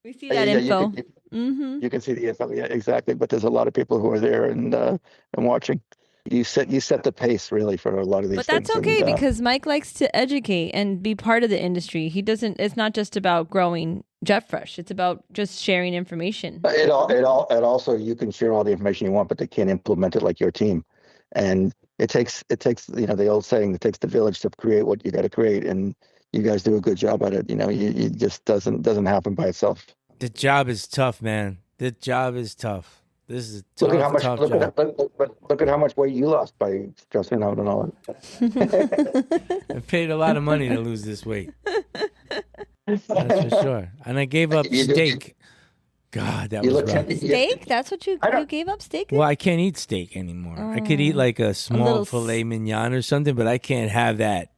B: We see that info.
C: You can see the info. Yeah, exactly. But there's a lot of people who are there and watching. You set the pace really for a lot of these things.
B: But that's okay because Mike likes to educate and be part of the industry. It's not just about growing Jet Fresh. It's about just sharing information.
C: It also, you can share all the information you want, but they can't implement it like your team. And it takes the old saying, it takes the village to create what you got to create. And you guys do a good job at it. You just doesn't happen by itself.
A: The job is tough, man. The job is tough. This is a tough,
C: look at how much weight you lost by stressing out and all that.
A: I paid a lot of money to lose this weight. That's for sure. And I gave up steak. God, that was rough.
B: Steak? That's what you gave up steak?
A: Well, I can't eat steak anymore. I could eat like a small filet mignon or something, but I can't have that.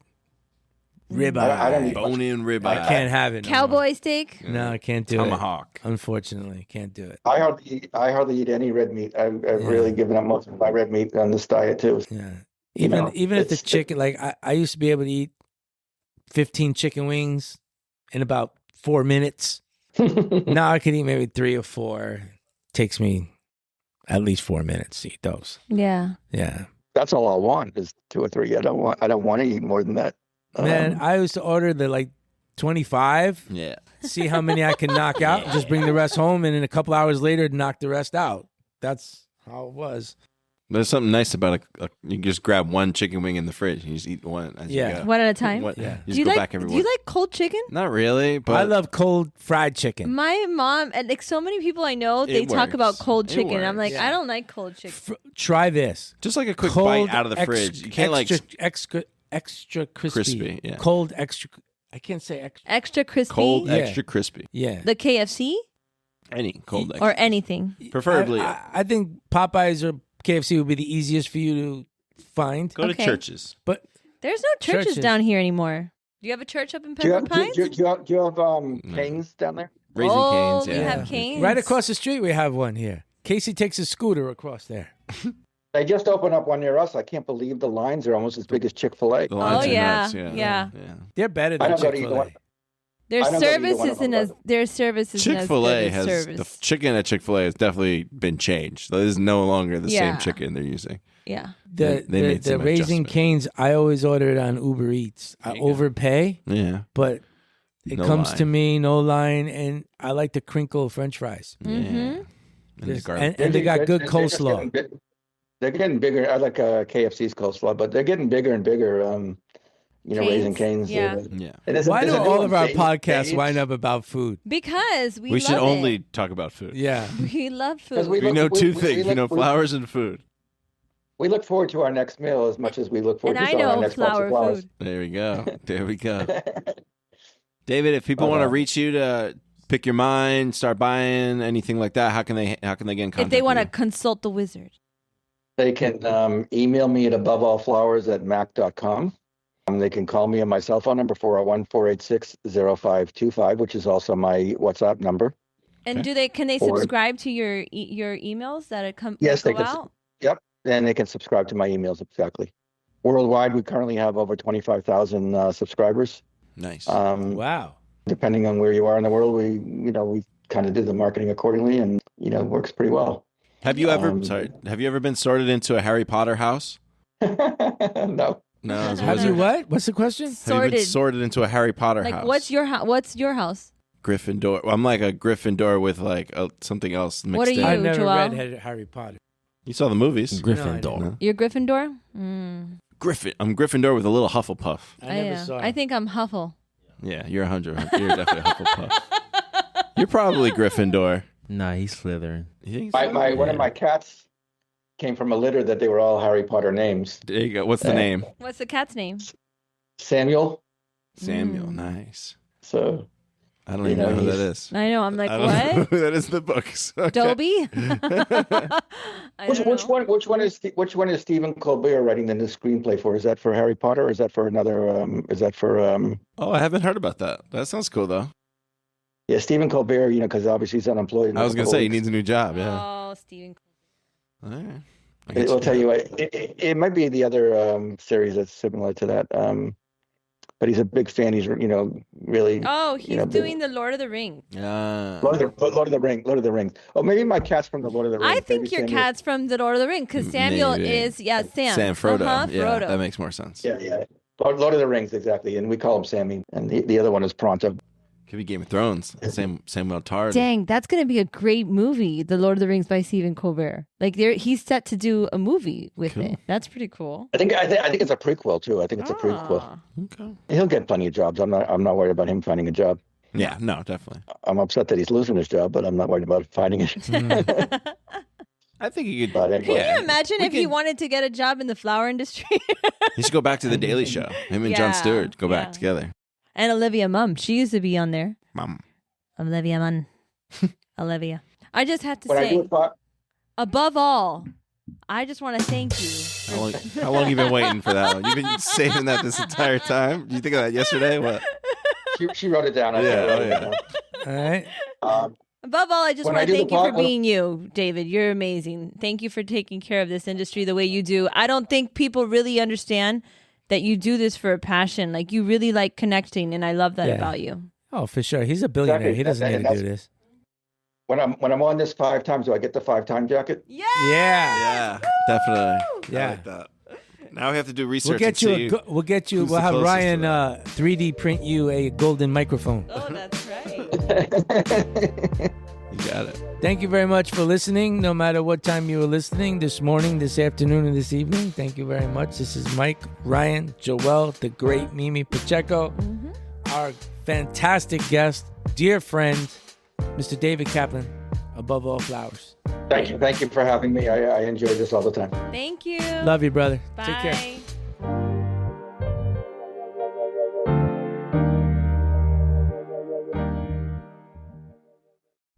A: Ribeye.
D: Bone-in ribeye.
A: I can't have it.
B: Cowboy steak?
A: No, I can't do
D: Tomahawk.
A: it. Unfortunately, can't do it.
C: I hardly eat any red meat. I've really given up most of my red meat on this diet too.
A: Yeah. Even if the chicken, like I used to be able to eat 15 chicken wings in about 4 minutes. Now I can eat maybe 3 or 4. Takes me at least 4 minutes to eat those.
B: Yeah.
A: Yeah.
C: That's all I want is 2 or 3. I don't want to eat more than that.
A: Man, I used to order the 25.
D: Yeah.
A: See how many I can knock out. Just bring the rest home, and then a couple hours later, knock the rest out. That's how it was.
D: There's something nice about you can just grab one chicken wing in the fridge and you just eat one as you go.
B: One at a time?
D: You just go back every
B: Do you like cold chicken?
D: Not really, but
A: I love cold fried chicken.
B: My mom, and so many people I know, they talk about cold chicken. I'm like, I don't like cold chicken.
A: Try this.
D: Just like a quick bite out of the fridge. You can't
A: extra crispy.
D: yeah.
A: Cold extra. I can't say extra.
B: Extra crispy.
D: Cold,
A: Yeah.
D: extra crispy.
A: Yeah.
B: The KFC
D: Any cold extra.
B: or anything.
D: Preferably.
A: I think Popeyes or KFC would be the easiest for you to find.
D: Go to
B: Okay.
D: churches.
A: But
B: There's no churches
A: Churches.
B: down here anymore. Do you have a church up in
C: Do you
B: Pembroke
C: have,
B: Pines?
C: do you have Canes down there?
D: Raising
B: Oh,
D: Canes.
B: we
D: Yeah.
B: have Canes.
A: right across the street, we have one here. Casey takes a scooter across there.
C: They just opened up one near us. I can't believe the lines are almost as big as Chick-fil-A.
D: The lines
B: Oh,
D: are
B: yeah.
D: nuts.
B: Yeah.
A: They're better
C: I
A: than
C: don't go to either
A: Chick-fil-A.
C: one.
B: Their
C: I don't go to either
B: service
C: one of
B: isn't
C: them,
B: as
C: but-
B: their service isn't
D: Chick-fil-A
B: as good
D: has
B: as
D: the
B: service.
D: chicken at Chick-fil-A has definitely been changed. It is no longer the
B: Yeah.
D: same chicken they're using.
B: Yeah.
A: The
D: They made
A: the
D: some
A: Raising
D: adjustment.
A: Canes, I always order it on Uber Eats. I
D: There you go.
A: overpay,
D: Yeah.
A: but it
D: No
A: comes
D: line.
A: to me, no line, and I like the crinkle French fries.
D: Yeah.
B: Mm-hmm.
D: And the
A: Just-
D: garlic.
A: and they got good
C: They're just
A: coleslaw.
C: They're getting bigger. I like KFC's coleslaw, but they're getting bigger and bigger. Raising Canes.
B: Yeah.
D: Yeah.
A: Why do all of our podcasts
C: Canes?
A: wind up about food?
B: Because we
D: We should
B: love
D: only
B: it.
D: talk about food.
A: Yeah.
B: We love
C: Because
B: food.
D: We know two
C: we
D: things. We know
C: look-
D: flowers and food.
C: We look forward to our next meal as much as we look forward
B: And
C: to
B: I
C: our
B: know
C: next box of
B: flower
C: flowers.
B: food.
D: There we go. There we go. David, if people want to reach you to pick your mind, start buying anything like that, how can they get in contact?
B: If they want to
D: with
B: consult the wizard.
C: They can email me at aboveallflowers@mac.com. They can call me on my cell phone number 401-486-0525, which is also my WhatsApp number.
B: And
D: Okay.
B: can they
C: Or-
B: subscribe to your emails that it come
C: Yes,
B: go
C: they can.
B: out?
C: And they can subscribe to my emails, exactly. Worldwide, we currently have over 25,000 subscribers.
D: you? Nice.
A: Wow.
C: Depending on where you are in the world, we kind of do the marketing accordingly, and it works pretty well.
D: Have you ever been sorted into a Harry Potter house?
C: No.
D: No. As a
A: Have you
D: wizard?
A: what? What's the question?
D: Have you been
B: Sorted.
D: sorted into a Harry Potter
B: Like
D: house?
B: what's your house?
D: Gryffindor? Well, I'm like a Gryffindor with like something else mixed
B: What are
D: in.
B: you?
A: I've never
B: Joel?
A: read Harry Potter.
D: You saw the movies.
E: Gryffindor.
D: No.
B: You're Gryffindor? Mm.
D: I'm Gryffindor with a little Hufflepuff.
A: I never saw
B: I
A: it.
B: think I'm Huffle.
D: Yeah, you're 100. You're definitely Hufflepuff. You're probably Gryffindor.
E: Nah, he's Slytherin.
D: You think so?
C: One of my cats came from a litter that they were all Harry Potter names.
D: There you go. What's the name?
B: What's the cat's name?
C: Samuel.
D: Samuel.
B: Mm.
D: Nice.
C: So
D: I don't even know who that is.
B: I know. I'm like,
D: I don't know
B: what?
D: who that is in the books. Okay.
B: Dobie? I don't know.
C: which one is Stephen Colbert writing the new screenplay for? Is that for Harry Potter, or is that for another?
D: Oh, I haven't heard about that. That sounds cool though.
C: Yeah, Stephen Colbert. Because obviously he's unemployed. in
D: I
C: a
D: was gonna
C: couple
D: say he
C: weeks.
D: needs a new job. Yeah.
B: Oh, Stephen.
D: All right. I get
C: I'll tell you what. It might be the other series that's similar to that. But he's a big fan. He's really.
B: Oh, he's
C: know,
B: doing the Lord of the Rings.
C: Lord of the Rings. Oh, maybe my cat's from the Lord of the Rings.
B: I think
C: Maybe
B: your
C: Samuel-
B: cat's from the Lord of the Rings because Samuel
D: Maybe.
B: is Sam.
D: Sam Frodo.
B: Uh-huh,
D: Yeah,
B: Frodo.
D: that makes more sense.
C: Yeah. Lord of the Rings, exactly. And we call him Sammy. And the other one is Pronto.
D: Could be Game of Thrones. Samuel Tarly.
B: Dang, that's gonna be a great movie, The Lord of the Rings by Stephen Colbert. Like he's set to do a movie with
D: Cool.
B: it. That's pretty cool.
C: I think it's a prequel too. I think it's a prequel.
B: Ah.
D: Okay.
C: He'll get plenty of jobs. I'm not worried about him finding a job.
D: Yeah. No, definitely.
C: I'm upset that he's losing his job, but I'm not worried about finding it.
D: I think he could.
C: But anyway.
B: Can
D: Yeah.
B: you imagine
D: We
B: if he
D: could-
B: wanted to get a job in the flower industry?
D: He should go back to the Daily Show. Him and
B: Yeah,
D: Jon Stewart go
B: yeah.
D: back together.
B: And Olivia Munn. She used to be on there.
D: Mom.
B: Olivia Munn. Olivia. I just have to
C: When I
B: say,
C: do a thought,
B: above all, I just want to thank you.
D: How long you been waiting for that one? You've been saving that this entire time? Did you think of that yesterday? What?
C: she wrote it down. I
D: Yeah,
C: wrote
D: oh,
C: it
D: yeah.
C: down.
A: All right.
B: Above all, I just
C: When
B: want
C: I
B: to
C: do
B: thank
C: the
B: you for
C: pod-
B: being you, David. You're amazing. Thank you for taking care of this industry the way you do. I don't think people really understand that you do this for a passion. Like you really like connecting, and I love that
A: Yeah.
B: about you.
A: Oh, for sure. He's a billionaire.
C: Exactly.
A: He doesn't need to
C: That's-
A: do this.
C: When I'm on this 5 times, do I get the 5-time jacket?
B: Yeah.
A: Yeah.
D: Yeah, definitely.
A: Yeah.
D: I like that. Now we have to do research.
A: We'll get
D: and
A: you.
D: see
A: We'll get you.
D: who's
A: We'll
D: the
A: have
D: closest
A: Ryan
D: to
A: 3D print you a golden microphone.
B: Oh, that's right.
D: You got it.
A: Thank you very much for listening. No matter what time you were listening, this morning, this afternoon, or this evening. Thank you very much. This is Mike, Ryan, Joel, the great Mimi Pacheco, our fantastic guest, dear friend, Mr. David Kaplan, Above All Flowers.
C: Thank you for having me. I enjoy this all the time.
B: Thank you.
A: Love you, brother.
B: Bye.
A: Take care.